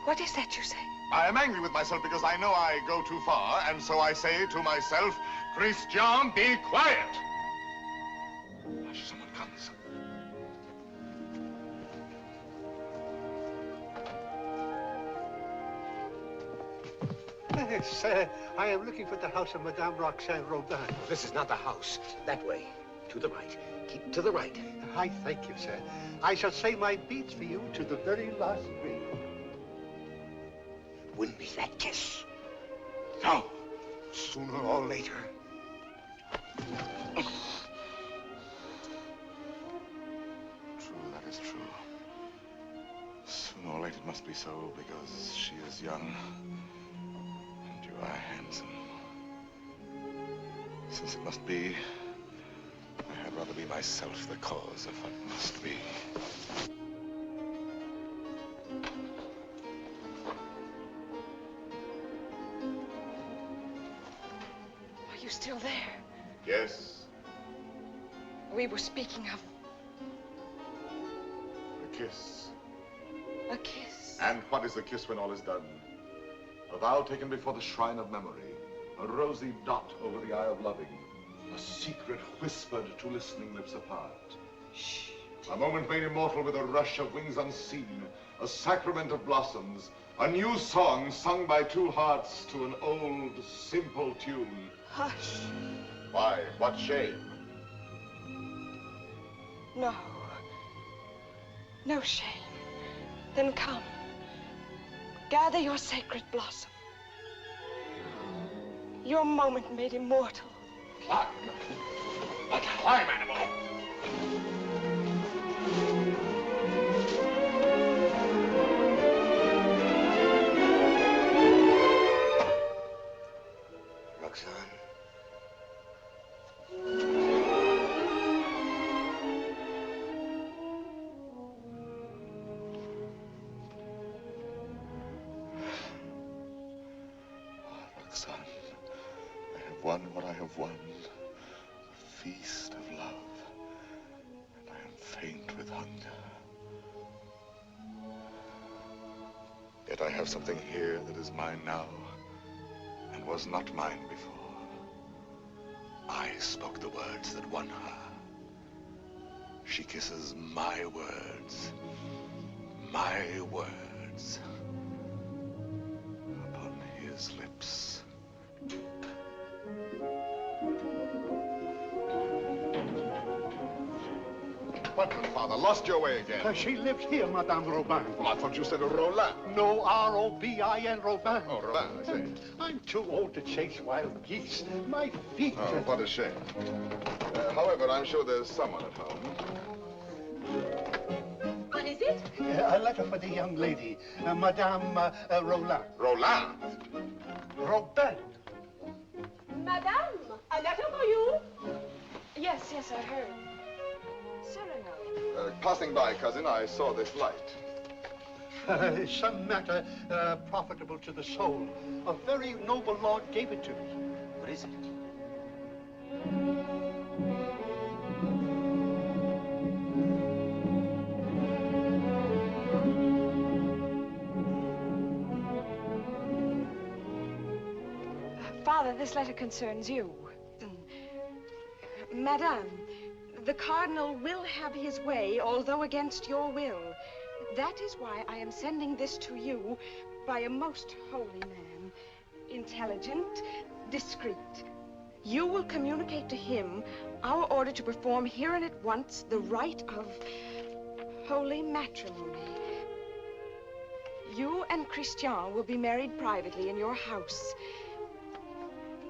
What is that you say? I am angry with myself because I know I go too far, and so I say to myself, Christian, be quiet. Hush, someone comes. Yes, I am looking for the house of Madame Roxanne Robin. This is not the house. That way. To the right. Keep to the right. I thank you, sir. I shall say my beads for you to the very last ring. Win me that kiss. No. Sooner or later. True, that is true. Sooner or later it must be so, because she is young. You are handsome. Since it must be, I had rather be myself the cause of what must be. Are you still there? Yes. We were speaking of A kiss. a kiss. And what is a kiss when all is done? A vow taken before the shrine of memory, a rosy dot over the eye of loving, a secret whispered to listening lips apart. Shh. A moment made immortal with a rush of wings unseen, a sacrament of blossoms, a new song sung by two hearts to an old, simple tune. Hush. Why? What shame? No. No shame. Then come. Gather your sacred blossom. Your moment made immortal. Climb. Climb, animal. Roxanne. Son, I have won what I have won, the feast of love, and I am faint with hunger. Yet I have something here that is mine now, and was not mine before. I spoke the words that won her. She kisses my words, upon his lips. What, Father? Lost your way again? She lives here, Madame Robin. Well, I thought you said Roland. No, R-O-B-I-N, Robin. Oh, Robin, I see. I'm too old to chase wild geese. My feet... Oh, what a shame. However, I'm sure there's someone at home. What is it? A letter for the young lady, Madame Roland. Roland? Robin. Madame, a letter for you? Yes, I heard. Cyrano. Passing by, cousin, I saw this light. Some matter profitable to the soul. A very noble lord gave it to me. What is it? Father, this letter concerns you. Madame, the Cardinal will have his way, although against your will. That is why I am sending this to you by a most holy man. Intelligent, discreet. You will communicate to him our order to perform here and at once the rite of holy matrimony. You and Christian will be married privately in your house.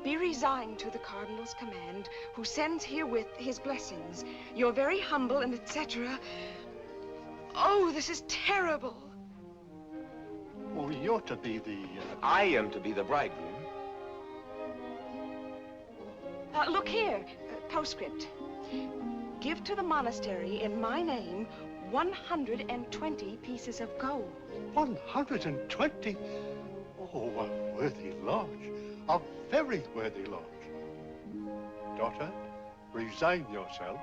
Be resigned to the Cardinal's command, who sends herewith his blessings. You're very humble and etc. Oh, this is terrible. Oh, you're to be the... I am to be the bridegroom. Look here, postscript. Give to the monastery in my name 120 pieces of gold. 120? Oh, a worthy lodge. A very worthy lodge. Daughter, resign yourself.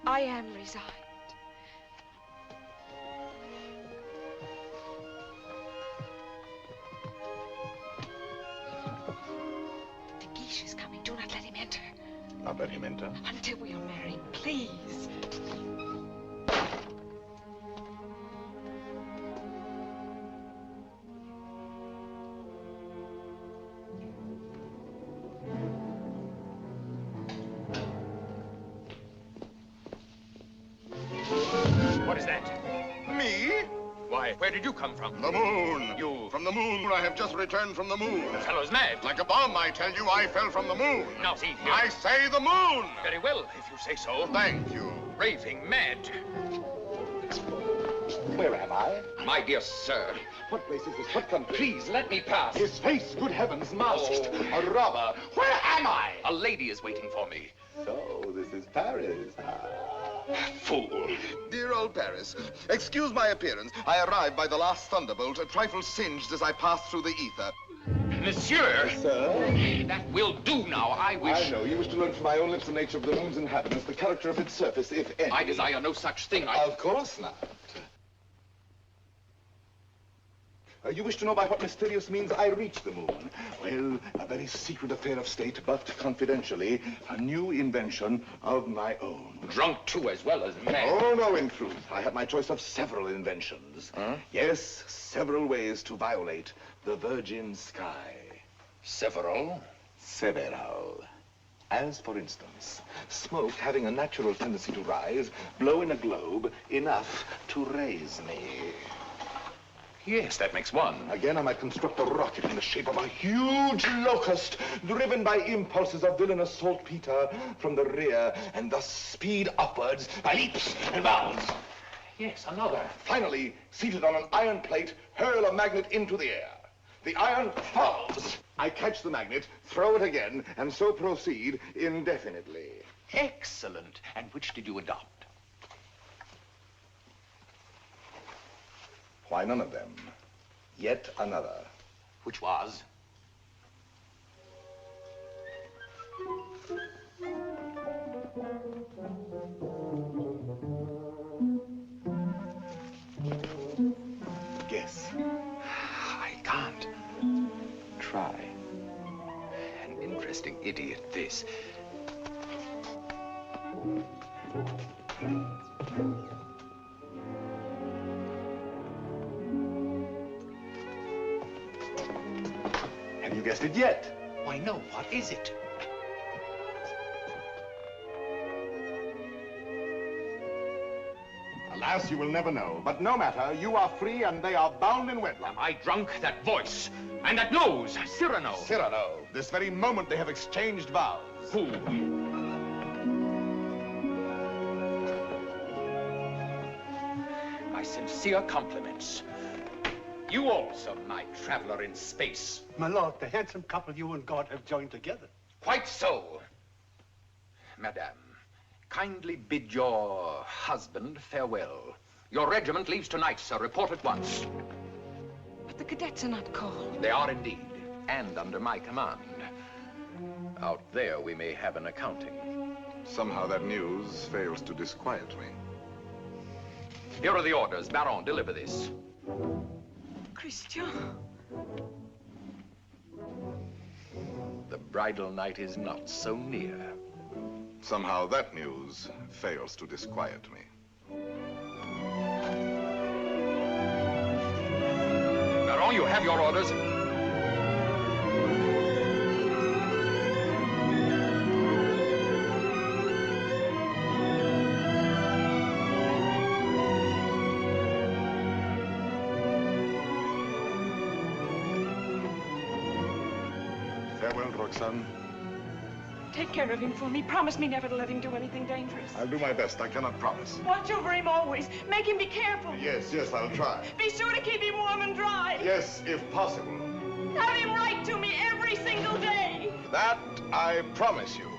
I am resigned. De Guiche is coming. Do not let him enter. Not let him enter? Until we are married, please. What is that? Me? Why, where did you come from? The moon. You... From the moon. I have just returned from the moon. The fellow's mad. Like a bomb, I tell you, I fell from the moon. Now, see here. I say the moon. Very well, if you say so. Thank you. Raving mad. Where am I? My dear sir. What place is this? What country? Please, let me pass. His face, good heavens, masked. A robber. Where am I? A lady is waiting for me. So, this is Paris. Fool. Dear old Paris, excuse my appearance. I arrived by the last thunderbolt, a trifle singed as I passed through the ether. Monsieur! Sir? That will do now. I wish... I know. You wish to learn from my own lips the nature of the moon's inhabitants, the character of its surface, if any. I desire no such thing. Of course not. You wish to know by what mysterious means I reached the moon? Well, a very secret affair of state, but confidentially, a new invention of my own. Drunk, too, as well as mad. Oh, no, in truth. I had my choice of several inventions. Huh? Yes, several ways to violate the virgin sky. Several? Several. As, for instance, smoke having a natural tendency to rise, blow in a globe enough to raise me. Yes, that makes one. Again, I might construct a rocket in the shape of a huge locust, driven by impulses of villainous saltpeter from the rear, and thus speed upwards by leaps and bounds. Yes, another. Finally, seated on an iron plate, hurl a magnet into the air. The iron falls. I catch the magnet, throw it again, and so proceed indefinitely. Excellent. And which did you adopt? Why, none of them. Yet another. Which was? Guess. I can't. Try. An interesting idiot, this. Have you guessed it yet? Why, no. What is it? Alas, you will never know. But no matter, you are free and they are bound in wedlock. Am I drunk? That voice. And that nose. Cyrano. Cyrano. This very moment they have exchanged vows. Who? My sincere compliments. You also, my traveler in space. My lord, the handsome couple you and God have joined together. Quite so. Madame, kindly bid your husband farewell. Your regiment leaves tonight, sir. Report at once. But the cadets are not called. They are indeed, and under my command. Out there, we may have an accounting. Somehow that news fails to disquiet me. Here are the orders. Baron, deliver this. Christian. The bridal night is not so near. Somehow that news fails to disquiet me. Baron, you have your orders. Farewell, Roxanne. Take care of him for me. Promise me never to let him do anything dangerous. I'll do my best. I cannot promise. Watch over him always. Make him be careful. Yes, I'll try. Be sure to keep him warm and dry. Yes, if possible. Have him write to me every single day. That I promise you.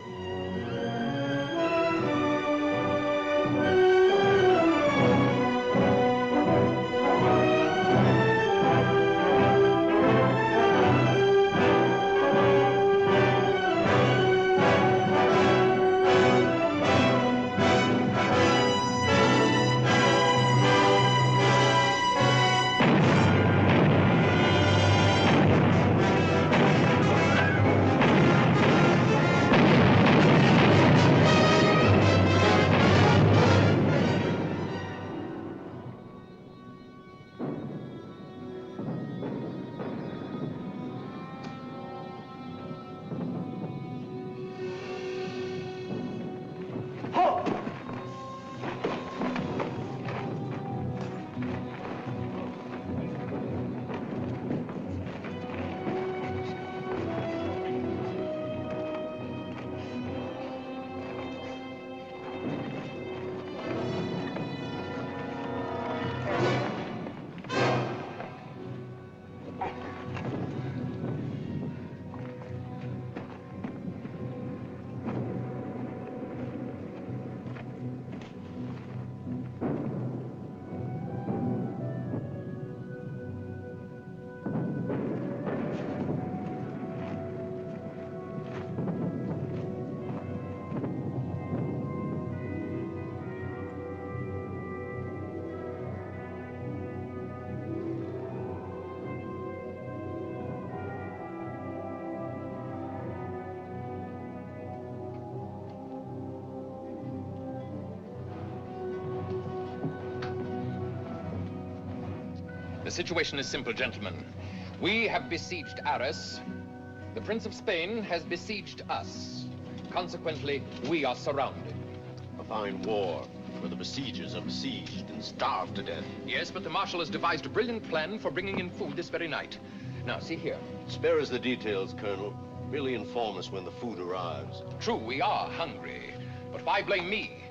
The situation is simple, gentlemen. We have besieged Arras. The Prince of Spain has besieged us. Consequently, we are surrounded. A fine war, where the besiegers are besieged and starved to death. Yes, but the Marshal has devised a brilliant plan for bringing in food this very night. Now, see here. Spare us the details, Colonel. Merely inform us when the food arrives. True, we are hungry. But why blame me?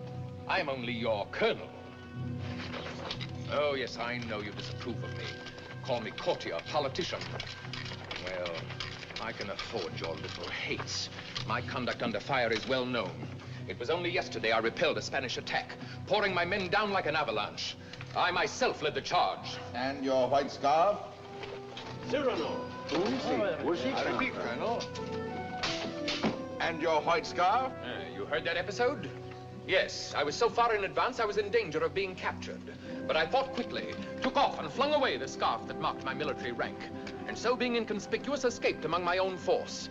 I am only your colonel. Oh, yes, I know you disapprove of me. Call me courtier, politician. Well, I can afford your little hates. My conduct under fire is well known. It was only yesterday I repelled a Spanish attack, pouring my men down like an avalanche. I myself led the charge. And your white scarf? Cyrano. Who's he? I repeat, Colonel. And your white scarf? You heard that episode? Yes, I was so far in advance I was in danger of being captured. But I fought quickly, took off and flung away the scarf that marked my military rank, and so being inconspicuous, escaped among my own force.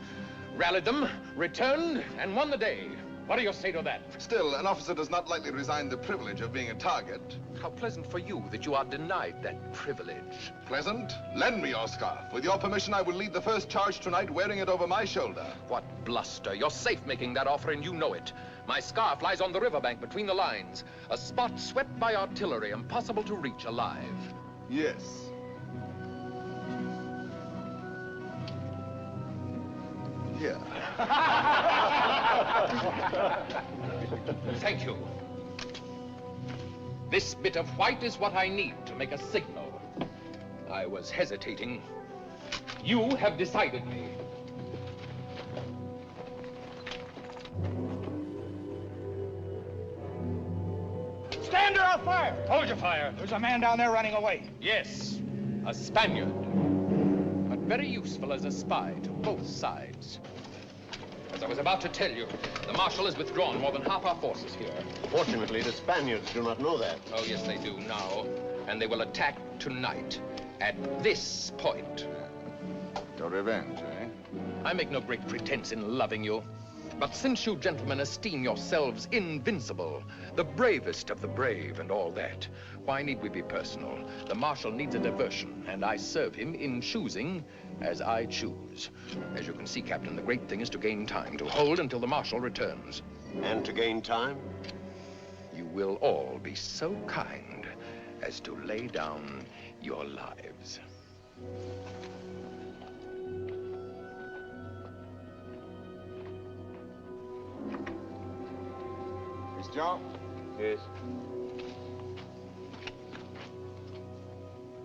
Rallied them, returned, and won the day. What do you say to that? Still, an officer does not lightly resign the privilege of being a target. How pleasant for you that you are denied that privilege. Pleasant? Lend me your scarf. With your permission, I will lead the first charge tonight wearing it over my shoulder. What bluster. You're safe making that offer, and you know it. My scarf lies on the riverbank between the lines, a spot swept by artillery, impossible to reach alive. Yes. Here. Thank you. This bit of white is what I need to make a signal. I was hesitating. You have decided me. Stand or I'll fire! Hold your fire. There's a man down there running away. Yes, a Spaniard. But very useful as a spy to both sides. As I was about to tell you, the Marshal has withdrawn more than half our forces here. Fortunately, the Spaniards do not know that. Oh, yes, they do now. And they will attack tonight at this point. Your revenge, eh? I make no great pretense in loving you. But since you gentlemen esteem yourselves invincible, the bravest of the brave and all that, why need we be personal? The Marshal needs a diversion, and I serve him in choosing as I choose. As you can see, Captain, the great thing is to gain time, to hold until the Marshal returns. And to gain time? You will all be so kind as to lay down your lives. Christian? Yes.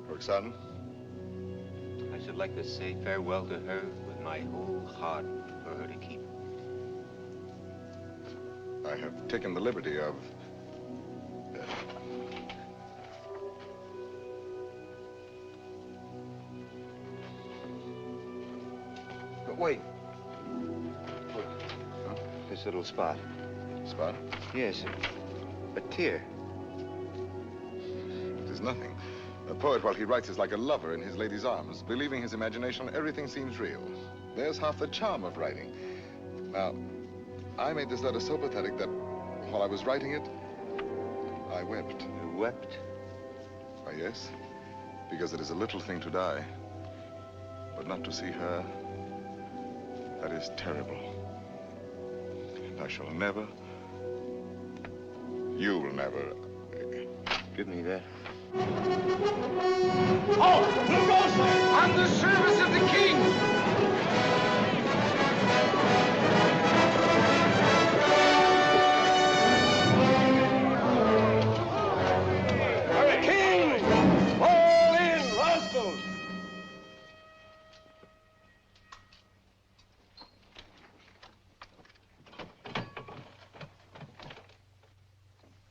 Roxane? I should like to say farewell to her with my whole heart for her to keep. I have taken the liberty of... But wait. This little spot. Spot? Yes, a tear. It is nothing. A poet, while he writes, is like a lover in his lady's arms. Believing his imagination, everything seems real. There's half the charm of writing. Now, I made this letter so pathetic that while I was writing it, I wept. You wept? Why, yes. Because it is a little thing to die. But not to see her, that is terrible. And I shall never... You'll never... Give me that. Oh, who goes there? On the service of the king! King! Fall in, Roscoe!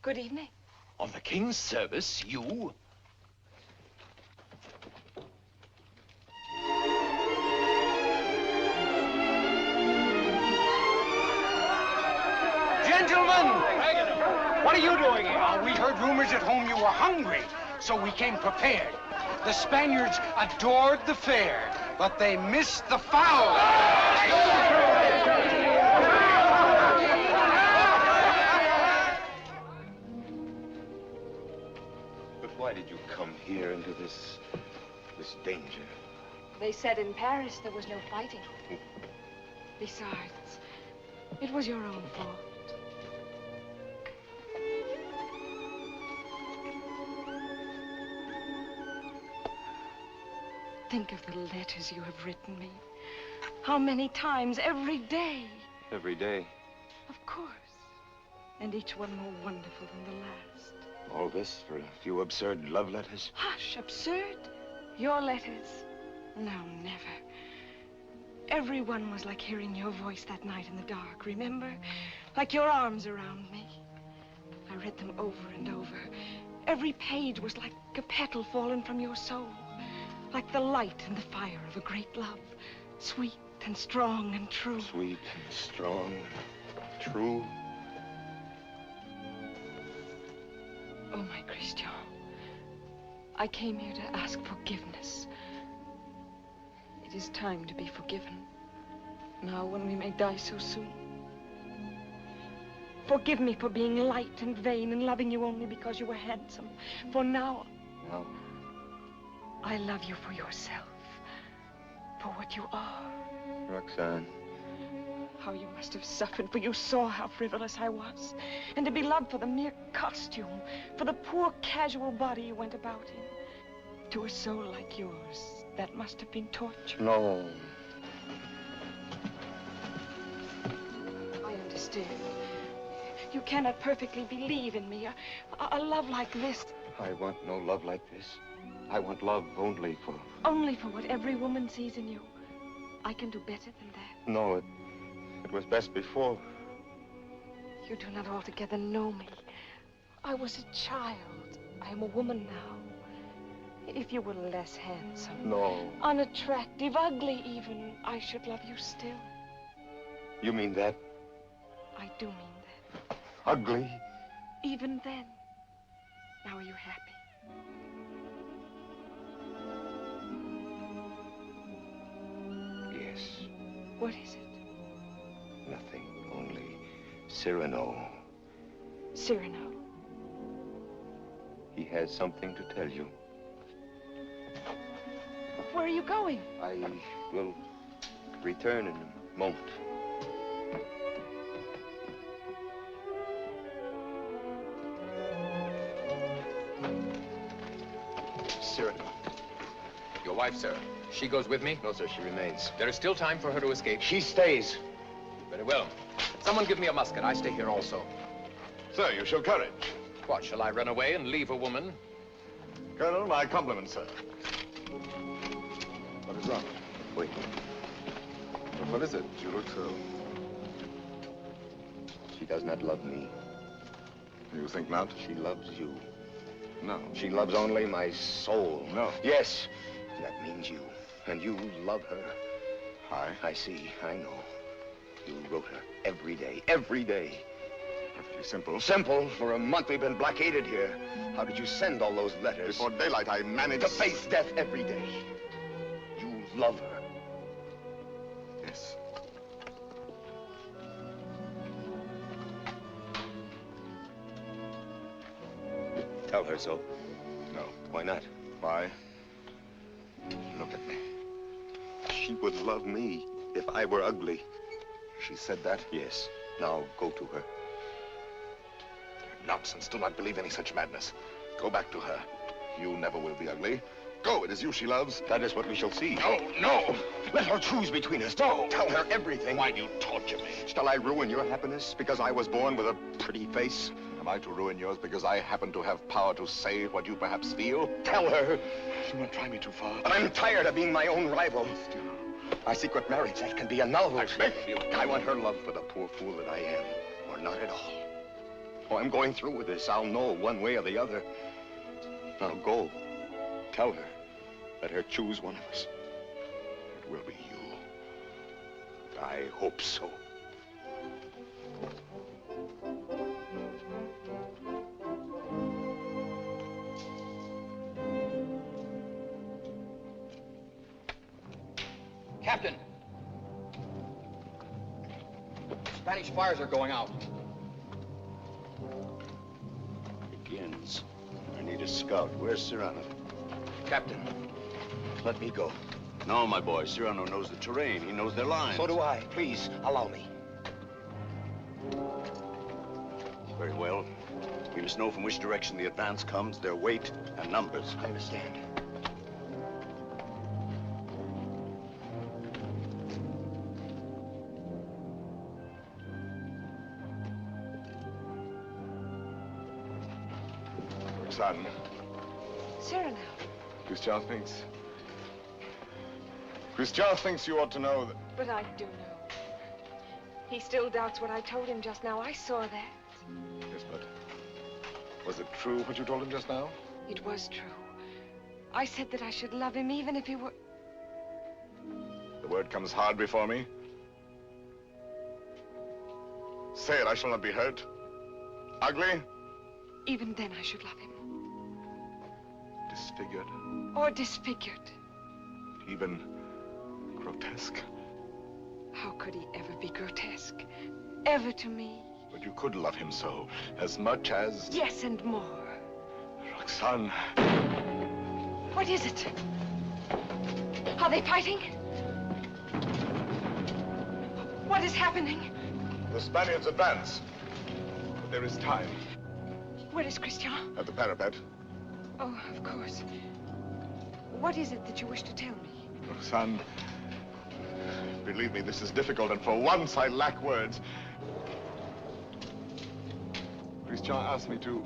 Good evening. On the king's service, you? Gentlemen! What are you doing here? We heard rumors at home you were hungry, so we came prepared. The Spaniards adored the fair, but they missed the fowl. Why did you come here into this danger? They said in Paris there was no fighting. Besides, it was your own fault. Think of the letters you have written me. How many times every day? Every day. Of course. And each one more wonderful than the last. All this for a few absurd love letters? Hush, absurd? Your letters? No, never. Every one was like hearing your voice that night in the dark, remember? Like your arms around me. I read them over and over. Every page was like a petal fallen from your soul. Like the light and the fire of a great love. Sweet and strong and true. Sweet and strong, true. Oh, my Christian, I came here to ask forgiveness. It is time to be forgiven. Now, when we may die so soon. Forgive me for being light and vain and loving you only because you were handsome. For now, I love you for yourself, for what you are. Roxane. How you must have suffered, for you saw how frivolous I was. And to be loved for the mere costume, for the poor casual body you went about in. To a soul like yours, that must have been torture. No. I understand. You cannot perfectly believe in me. A love like this. I want no love like this. I want love only for... Only for what every woman sees in you. I can do better than that. No, it was best before. You do not altogether know me. I was a child. I am a woman now. If you were less handsome, No. unattractive, ugly even, I should love you still. You mean that? I do mean that. Ugly? Even then. Now are you happy? Yes. What is it? Nothing. Only Cyrano. Cyrano. He has something to tell you. Where are you going? I will return in a moment. Cyrano. Your wife, sir. She goes with me? No, sir, she remains. There is still time for her to escape. She stays. Very well. Someone give me a musket. I stay here also. Sir, you show courage. What, shall I run away and leave a woman? Colonel, my compliments, sir. What is wrong? Wait. What is it? You look so... She does not love me. You think not? She loves you. No. She loves only my soul. No. Yes. That means you. And you love her. I see. I know. You wrote her every day. Every day. Perfectly simple. Simple? For a month we've been blockaded here. How did you send all those letters? Before daylight, I managed... To face death every day. You love her. Yes. Tell her so. No. Why not? Why? Look at me. She would love me if I were ugly. She said that? Yes. Now go to her. Nonsense. Do not believe any such madness. Go back to her. You never will be ugly. Go. It is you she loves. That is what we shall see. No, no. Let her choose between us. No. Tell her everything. Why do you torture me? Shall I ruin your happiness because I was born with a pretty face? Am I to ruin yours because I happen to have power to say what you perhaps feel? Tell her. Do not try me too far. I'm tired of being my own rival. Our secret marriage, that can be annulled. I beg you. I want her love for the poor fool that I am, or not at all. Oh, I'm going through with this. I'll know one way or the other. Now go. Tell her. Let her choose one of us. It will be you. I hope so. Captain! Spanish fires are going out. Begins. I need a scout. Where's Cyrano? Captain. Let me go. No, my boy. Cyrano knows the terrain. He knows their lines. So do I. Please, allow me. Very well. We must know from which direction the advance comes, their weight and numbers. I understand. Son. Cyrano. Christian thinks you ought to know that... But I do know. He still doubts what I told him just now. I saw that. Yes, but... Was it true what you told him just now? It was true. I said that I should love him even if he were... The word comes hard before me. Say it, I shall not be hurt. Ugly? Even then I should love him. Disfigured? Or disfigured. Even grotesque? How could he ever be grotesque? Ever to me? But you could love him so, as much as... Yes, and more. Roxane. What is it? Are they fighting? What is happening? The Spaniards advance. But there is time. Where is Christian? At the parapet. Oh, of course. What is it that you wish to tell me? Roxane, believe me, this is difficult, and for once I lack words. Christian asked me to...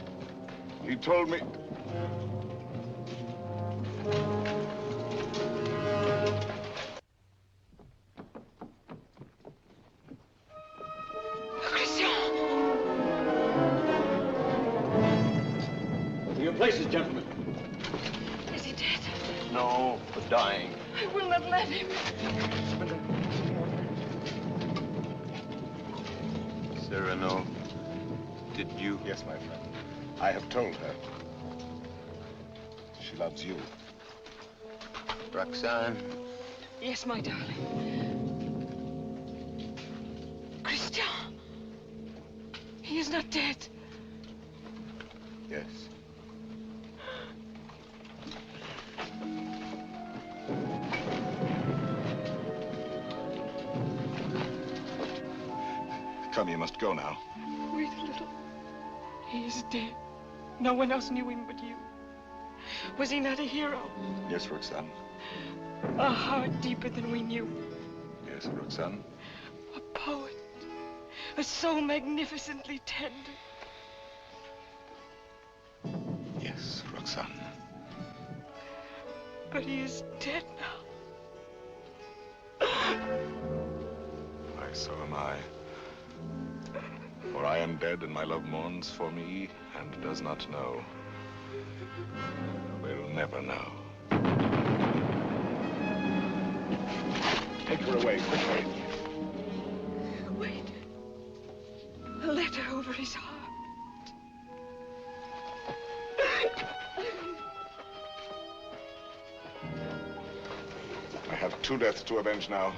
He told me... Christian! places, gentlemen. Is he dead? No, but dying. I will not let him. Cyrano, did you? Yes, my friend. I have told her. She loves you. Roxanne. Yes, my darling. Christian. He is not dead. Yes. Come, you must go now. Wait a little. He is dead. No one else knew him but you. Was he not a hero? Yes, Roxanne. A heart deeper than we knew. Yes, Roxanne. A poet. A soul magnificently tender. Yes, Roxanne. But he is dead now. Why, so am I. For I am dead, and my love mourns for me, and does not know. Will never know. Take her away, quickly. Wait. A letter over his heart. I have two deaths to avenge now.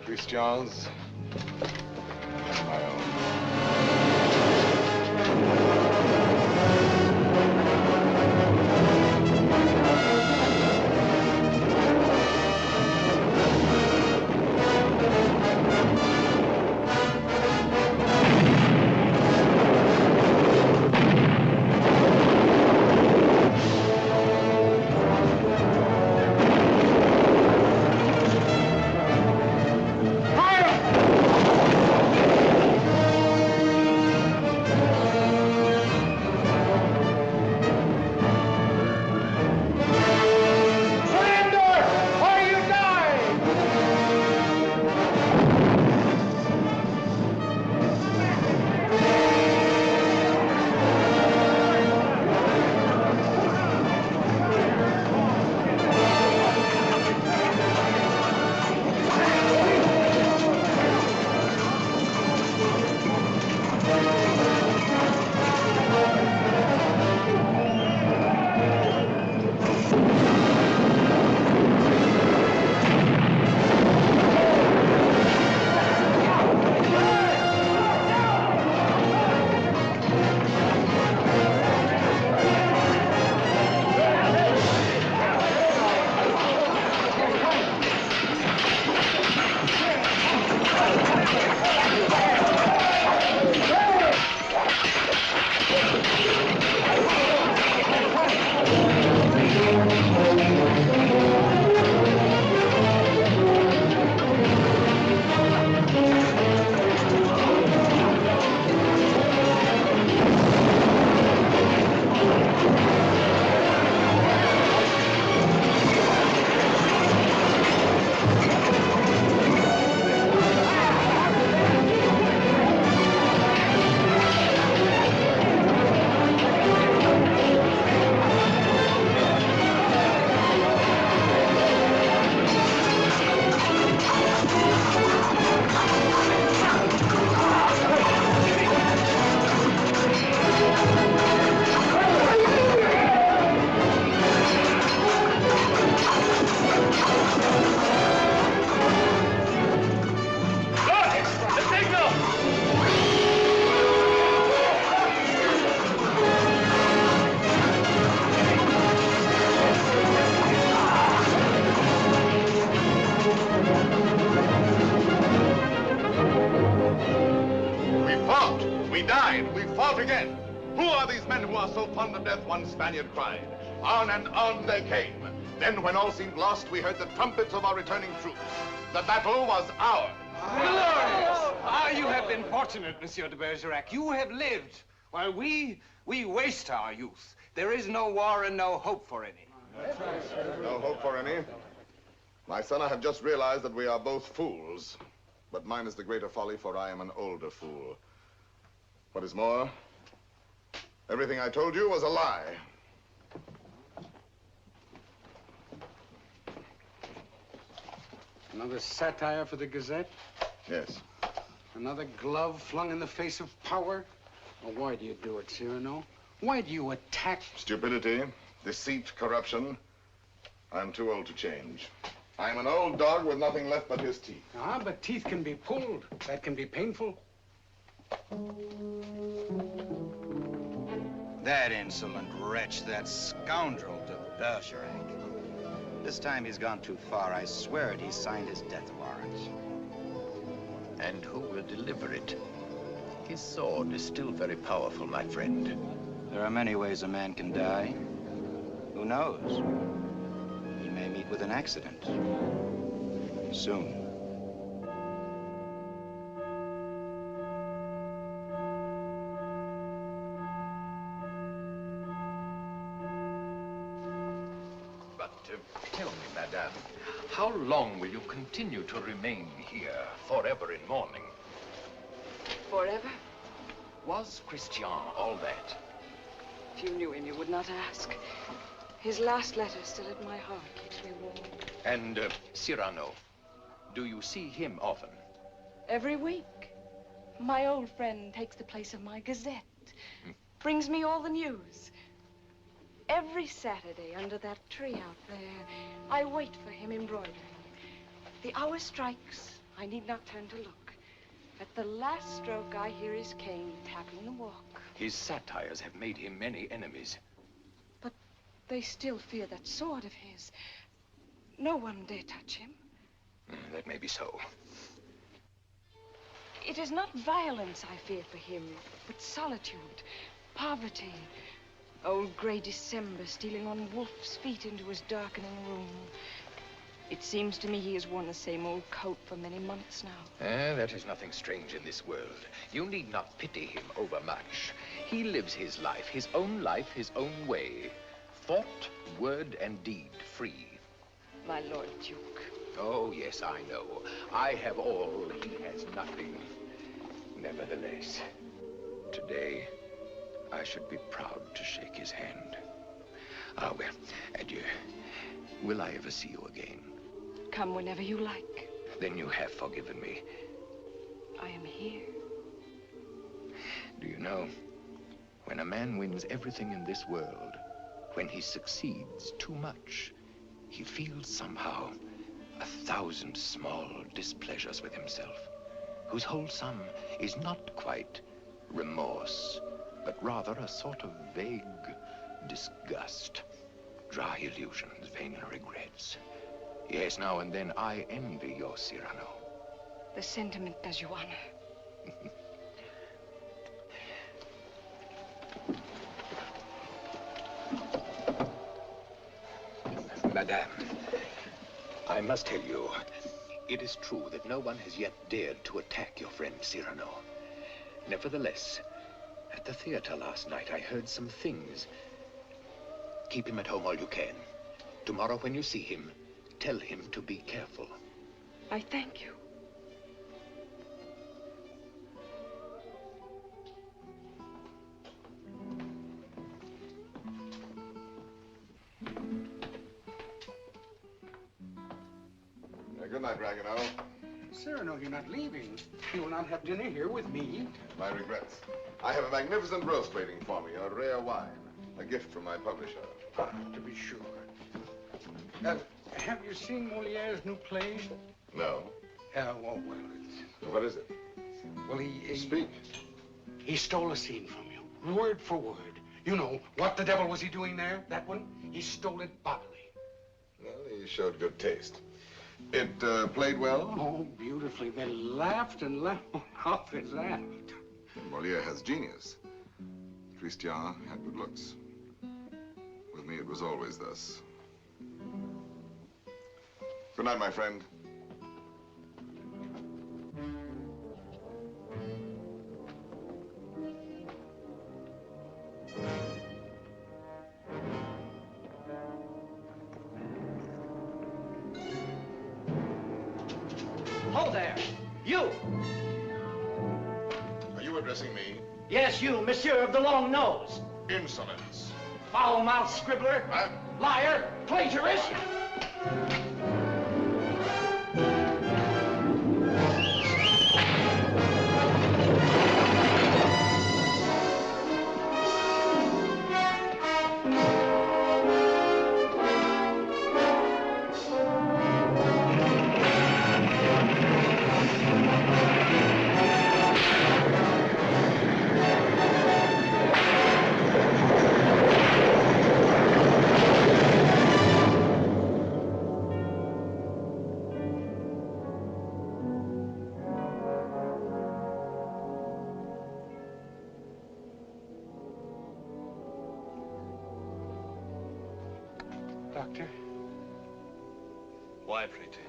Christian's and my own. Again. Who are these men who are so fond of death? One Spaniard cried. On and on they came. Then, when all seemed lost, we heard the trumpets of our returning troops. The battle was ours. Glorious! Ah, you have been fortunate, Monsieur de Bergerac. You have lived, while we waste our youth. There is no war and no hope for any. No hope for any? My son, I have just realized that we are both fools. But mine is the greater folly, for I am an older fool. What is more, everything I told you was a lie. Another satire for the Gazette? Yes. Another glove flung in the face of power? Well, why do you do it, Cyrano? Why do you attack... Stupidity, deceit, corruption. I'm too old to change. I'm an old dog with nothing left but his teeth. Ah, but teeth can be pulled. That can be painful. That insolent wretch, that scoundrel De Bergerac. This time he's gone too far. I swear it, he signed his death warrant. And who will deliver it? His sword is still very powerful, my friend. There are many ways a man can die. Who knows? He may meet with an accident. Soon. Tell me, madame, how long will you continue to remain here, forever in mourning? Forever? Was Christian all that? If you knew him, you would not ask. His last letter still at my heart keeps me warm. And Cyrano, do you see him often? Every week. My old friend takes the place of my Gazette. Brings me all the news. Every Saturday under that tree out there, I wait for him embroidering. The hour strikes. I need not turn to look. At the last stroke, I hear his cane tapping the walk. His satires have made him many enemies. But they still fear that sword of his. No one dare touch him. That may be so. It is not violence I fear for him, but solitude, poverty. Old gray December stealing on wolf's feet into his darkening room. It seems to me he has worn the same old coat for many months now. That is nothing strange in this world. You need not pity him overmuch. He lives his life, his own way. Thought, word, and deed free. My Lord Duke. Oh, yes, I know. I have all, he has nothing. Nevertheless, today, I should be proud to shake his hand. Ah, well, adieu. Will I ever see you again? Come whenever you like. Then you have forgiven me. I am here. Do you know, when a man wins everything in this world, when he succeeds too much, he feels somehow 1,000 small displeasures with himself, whose whole sum is not quite remorse, but rather a sort of vague disgust, dry illusions, vain regrets. Yes, now and then I envy your Cyrano. The sentiment does you honor. Madame, I must tell you, it is true that no one has yet dared to attack your friend Cyrano. Nevertheless, at the theater last night, I heard some things. Keep him at home all you can. Tomorrow, when you see him, tell him to be careful. I thank you. Good night, Ragueneau. Cyrano, you're not leaving. You will not have dinner here with me. My regrets. I have a magnificent roast waiting for me, a rare wine. A gift from my publisher. Ah, to be sure. Have you seen Moliere's new play? No. Well, it's... What is it? Well, he... Speak. He stole a scene from you, word for word. You know, what the devil was he doing there? That one? He stole it bodily. Well, he showed good taste. It played well? Oh, beautifully. They laughed and laughed. Half his act. Moliere has genius. Christian had good looks. With me, it was always thus. Good night, my friend. Hold there! You! Are you addressing me? Yes, you, monsieur of the long nose. Insolence. Foul-mouthed scribbler. Huh? Liar. Plagiarist. Doctor? Why pretend?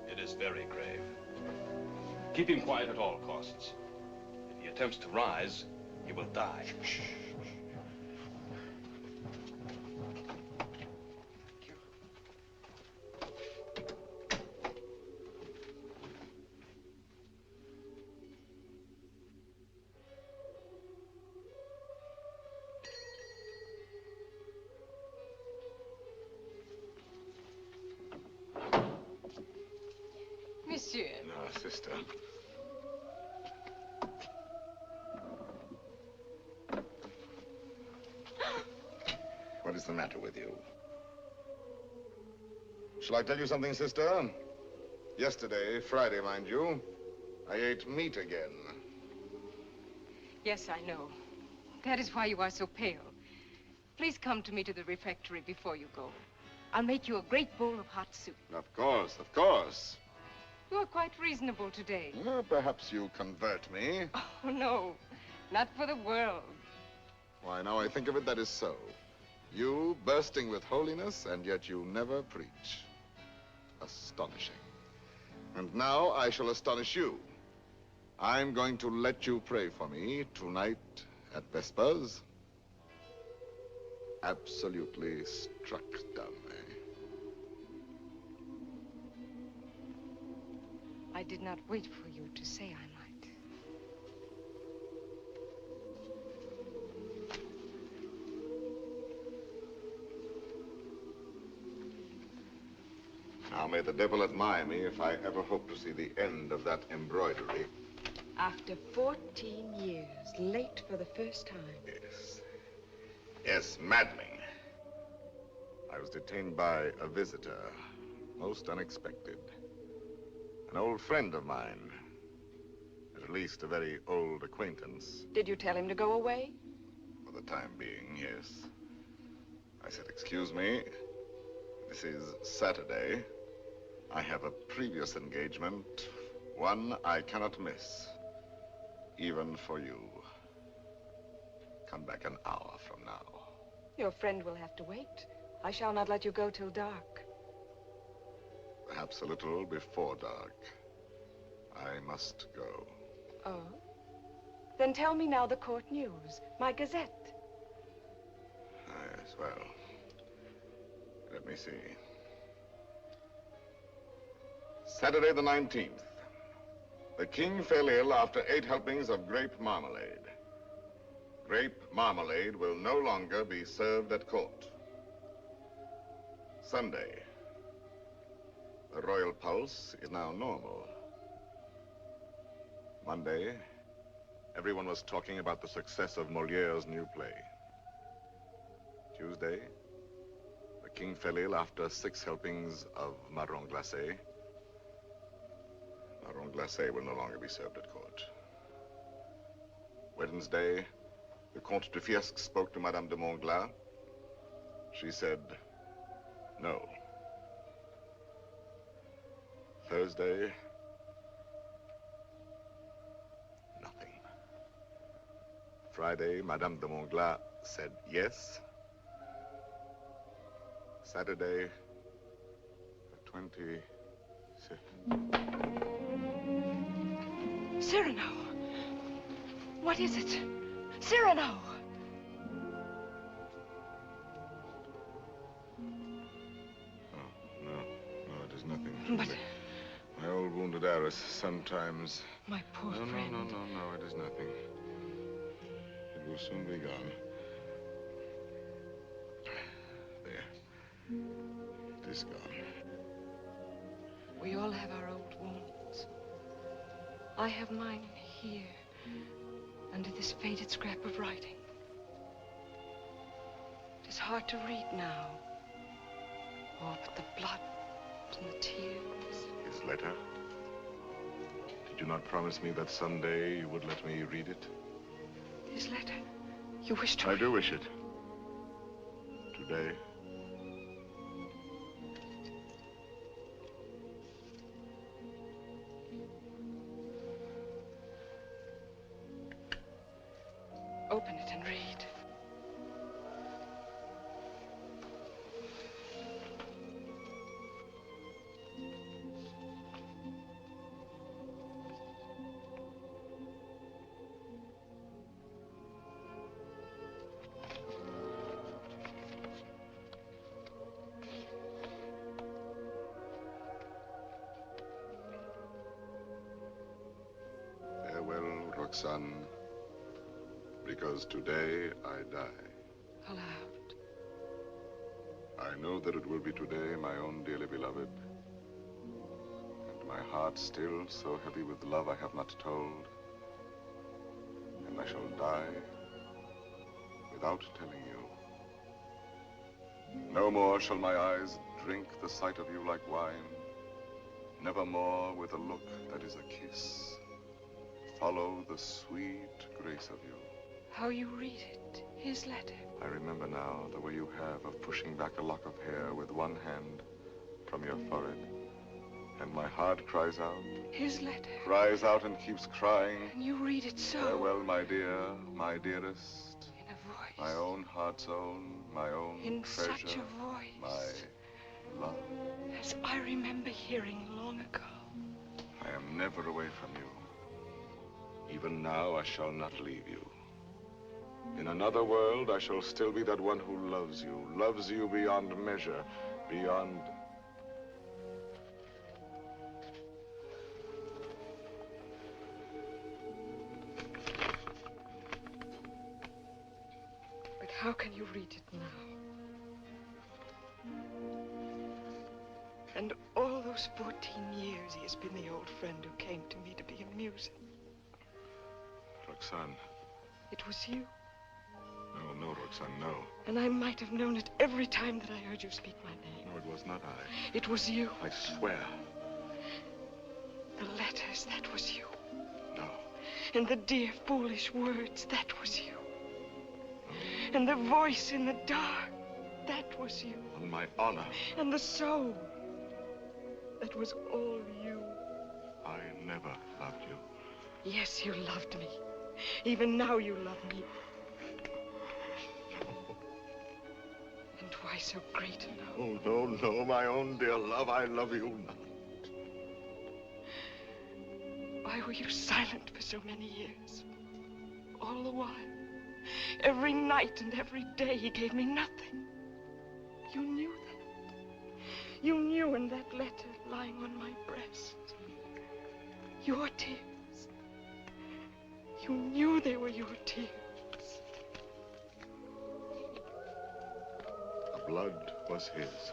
It is very grave. Keep him quiet at all costs. If he attempts to rise, he will die. Shh. Monsieur. No, sister. What is the matter with you? Shall I tell you something, sister? Yesterday, Friday, mind you, I ate meat again. Yes, I know. That is why you are so pale. Please come to me to the refectory before you go. I'll make you a great bowl of hot soup. Of course, of course. You are quite reasonable today. Well, perhaps you convert me. Oh, no. Not for the world. Why, now I think of it, that is so. You bursting with holiness, and yet you never preach. Astonishing. And now I shall astonish you. I'm going to let you pray for me tonight at Vespers. Absolutely struck dumb, eh? I did not wait for you to say I might. Now, may the devil admire me if I ever hope to see the end of that embroidery. After 14 years, late for the first time. Yes. Yes, maddening. I was detained by a visitor, most unexpected. An old friend of mine. At least a very old acquaintance. Did you tell him to go away? For the time being, yes. I said, excuse me, this is Saturday. I have a previous engagement, one I cannot miss, even for you. Come back an hour from now. Your friend will have to wait. I shall not let you go till dark. Perhaps a little before dark. I must go. Oh? Then tell me now the court news, my gazette. Ah, yes, well, let me see. Saturday the 19th. The king fell ill after 8 helpings of grape marmalade. Grape marmalade will no longer be served at court. Sunday. The royal pulse is now normal. Monday, everyone was talking about the success of Moliere's new play. Tuesday, the king fell ill after 6 helpings of marron glacé. Marron glacé will no longer be served at court. Wednesday, the Comte de Fiesque spoke to Madame de Montglat. She said, no. Thursday, nothing. Friday, Madame de Montglat said yes. Saturday, the 26th. Cyrano! What is it? Cyrano! No, it is nothing. But... my old wounded heiress sometimes... My poor friend. No, it is nothing. It will soon be gone. There. It is gone. We all have our old wounds. I have mine here, under this faded scrap of writing. It is hard to read now. Oh, but the blood and the tears. His letter? Did you not promise me that someday you would let me read it? His letter? You wish to... I do wish it. Today. Open it and read. Roxanne, because today I die. Aloud. I know that it will be today, my own dearly beloved, and my heart still so heavy with love I have not told, and I shall die without telling you. No more shall my eyes drink the sight of you like wine. Nevermore with a look that is a kiss follow the sweet grace of you. How you read it, his letter. I remember now the way you have of pushing back a lock of hair with one hand from your forehead. And my heart cries out. His letter. Cries out and keeps crying. And you read it so. Farewell, my dear, my dearest. In a voice. My own heart's own, my own in treasure. In such a voice. My love. As I remember hearing long ago. I am never away from you. Even now I shall not leave you. In another world, I shall still be that one who loves you beyond measure, beyond... But how can you read it now? And all those 14 years he has been the old friend who came to me to be amusing. Roxanne. It was you. No, Roxanne, no. And I might have known it every time that I heard you speak my name. No, it was not I. It was you. I swear. The letters, that was you. No. And the dear, foolish words, that was you. No. And the voice in the dark, that was you. On my honor. And the soul, that was all you. I never loved you. Yes, you loved me. Even now you love me. And why so great a love? Oh, no, my own dear love, I love you not. Why were you silent for so many years? All the while, every night and every day he gave me nothing. You knew that. You knew in that letter lying on my breast. Your tears. You knew they were your tears. The blood was his.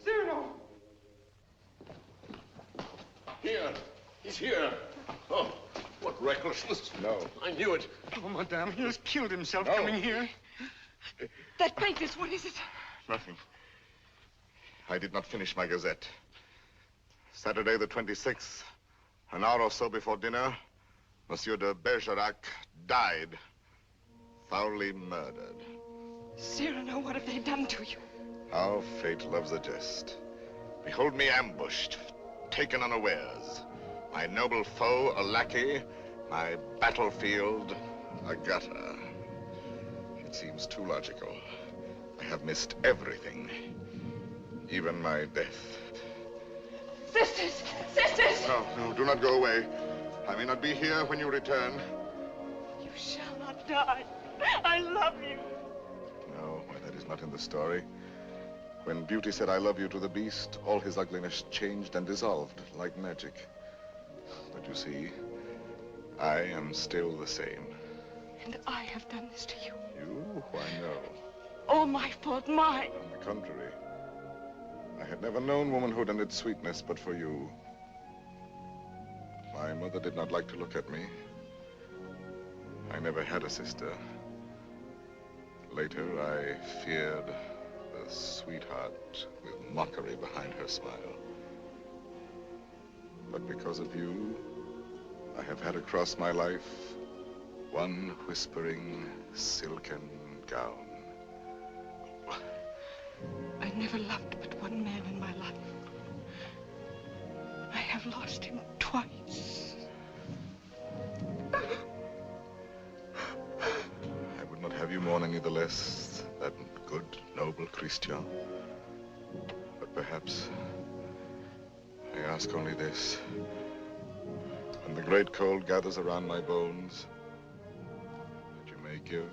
Cyrano! Here. He's here. Oh, what recklessness. No. I knew it. Oh, madame, he has killed himself coming here. That papers, what is it? Nothing. I did not finish my gazette. Saturday the 26th, an hour or so before dinner, Monsieur de Bergerac died, foully murdered. Cyrano, what have they done to you? How fate loves a jest. Behold me ambushed, taken unawares. My noble foe, a lackey, my battlefield, a gutter. It seems too logical. I have missed everything, even my death. Sisters! Sisters! No, do not go away. I may not be here when you return. You shall not die. I love you. No, that is not in the story. When Beauty said I love you to the beast, all his ugliness changed and dissolved like magic. But you see, I am still the same. And I have done this to you. You? Why, no. All my fault, mine. On the contrary. I had never known womanhood and its sweetness but for you. My mother did not like to look at me. I never had a sister. Later, I feared the sweetheart with mockery behind her smile. But because of you, I have had across my life one whispering silken gown. I never loved but one man in my life. I have lost him twice. I would not have you mourn any the less, that good, noble Christian. But perhaps I ask only this. When the great cold gathers around my bones, that you may give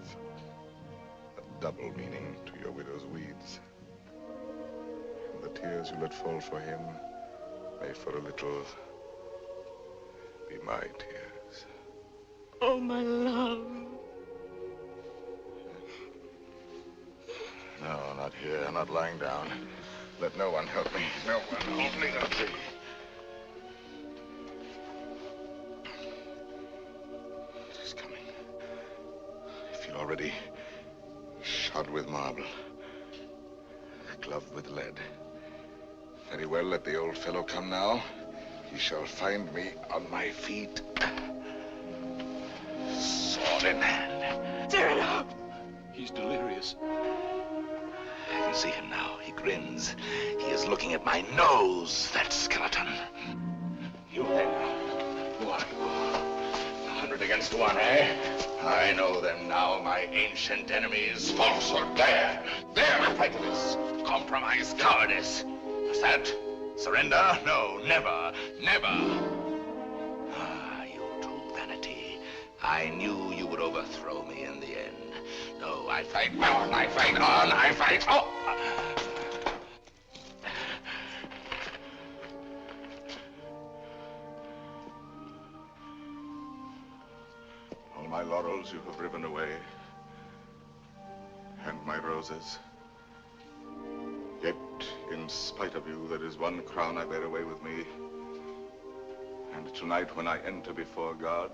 a double meaning to your widow's weeds. And the tears you let fall for him may for a little be my tears. Oh, my love. No, not here, not lying down. Let no one help me. No one, only José. It is coming. I feel already shod with marble, gloved with lead. Very well, let the old fellow come now. He shall find me on my feet, sword in hand. Cyrano! He's delirious. I can see him now. He grins. He is looking at my nose, that skeleton. You then, who are you? 100 against 1, eh? I know them now, my ancient enemies. Falsehood, there my fight is. Compromise, cowardice. What's that? Surrender? No, never, never. Ah, you true vanity. I knew you would overthrow me in the end. No, I fight on, I fight on, I fight on. All my laurels you have riven away, and my roses. Yet, in spite of you, there is one crown I bear away with me. And tonight, when I enter before God,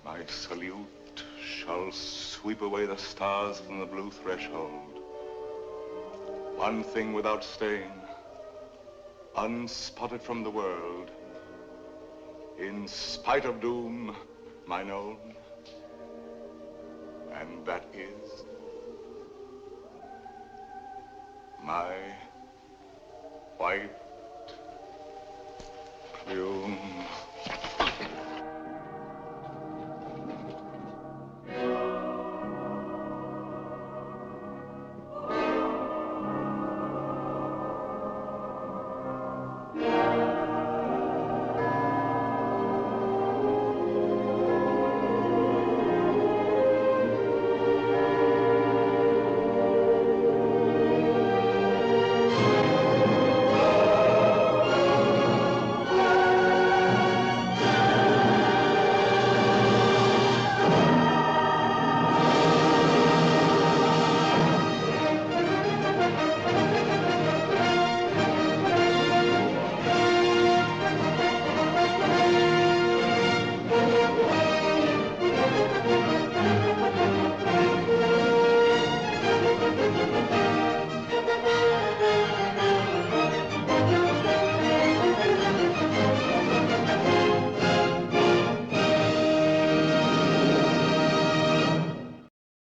my salute shall sweep away the stars from the blue threshold. One thing without stain, unspotted from the world, in spite of doom, mine own, and that is my white plume.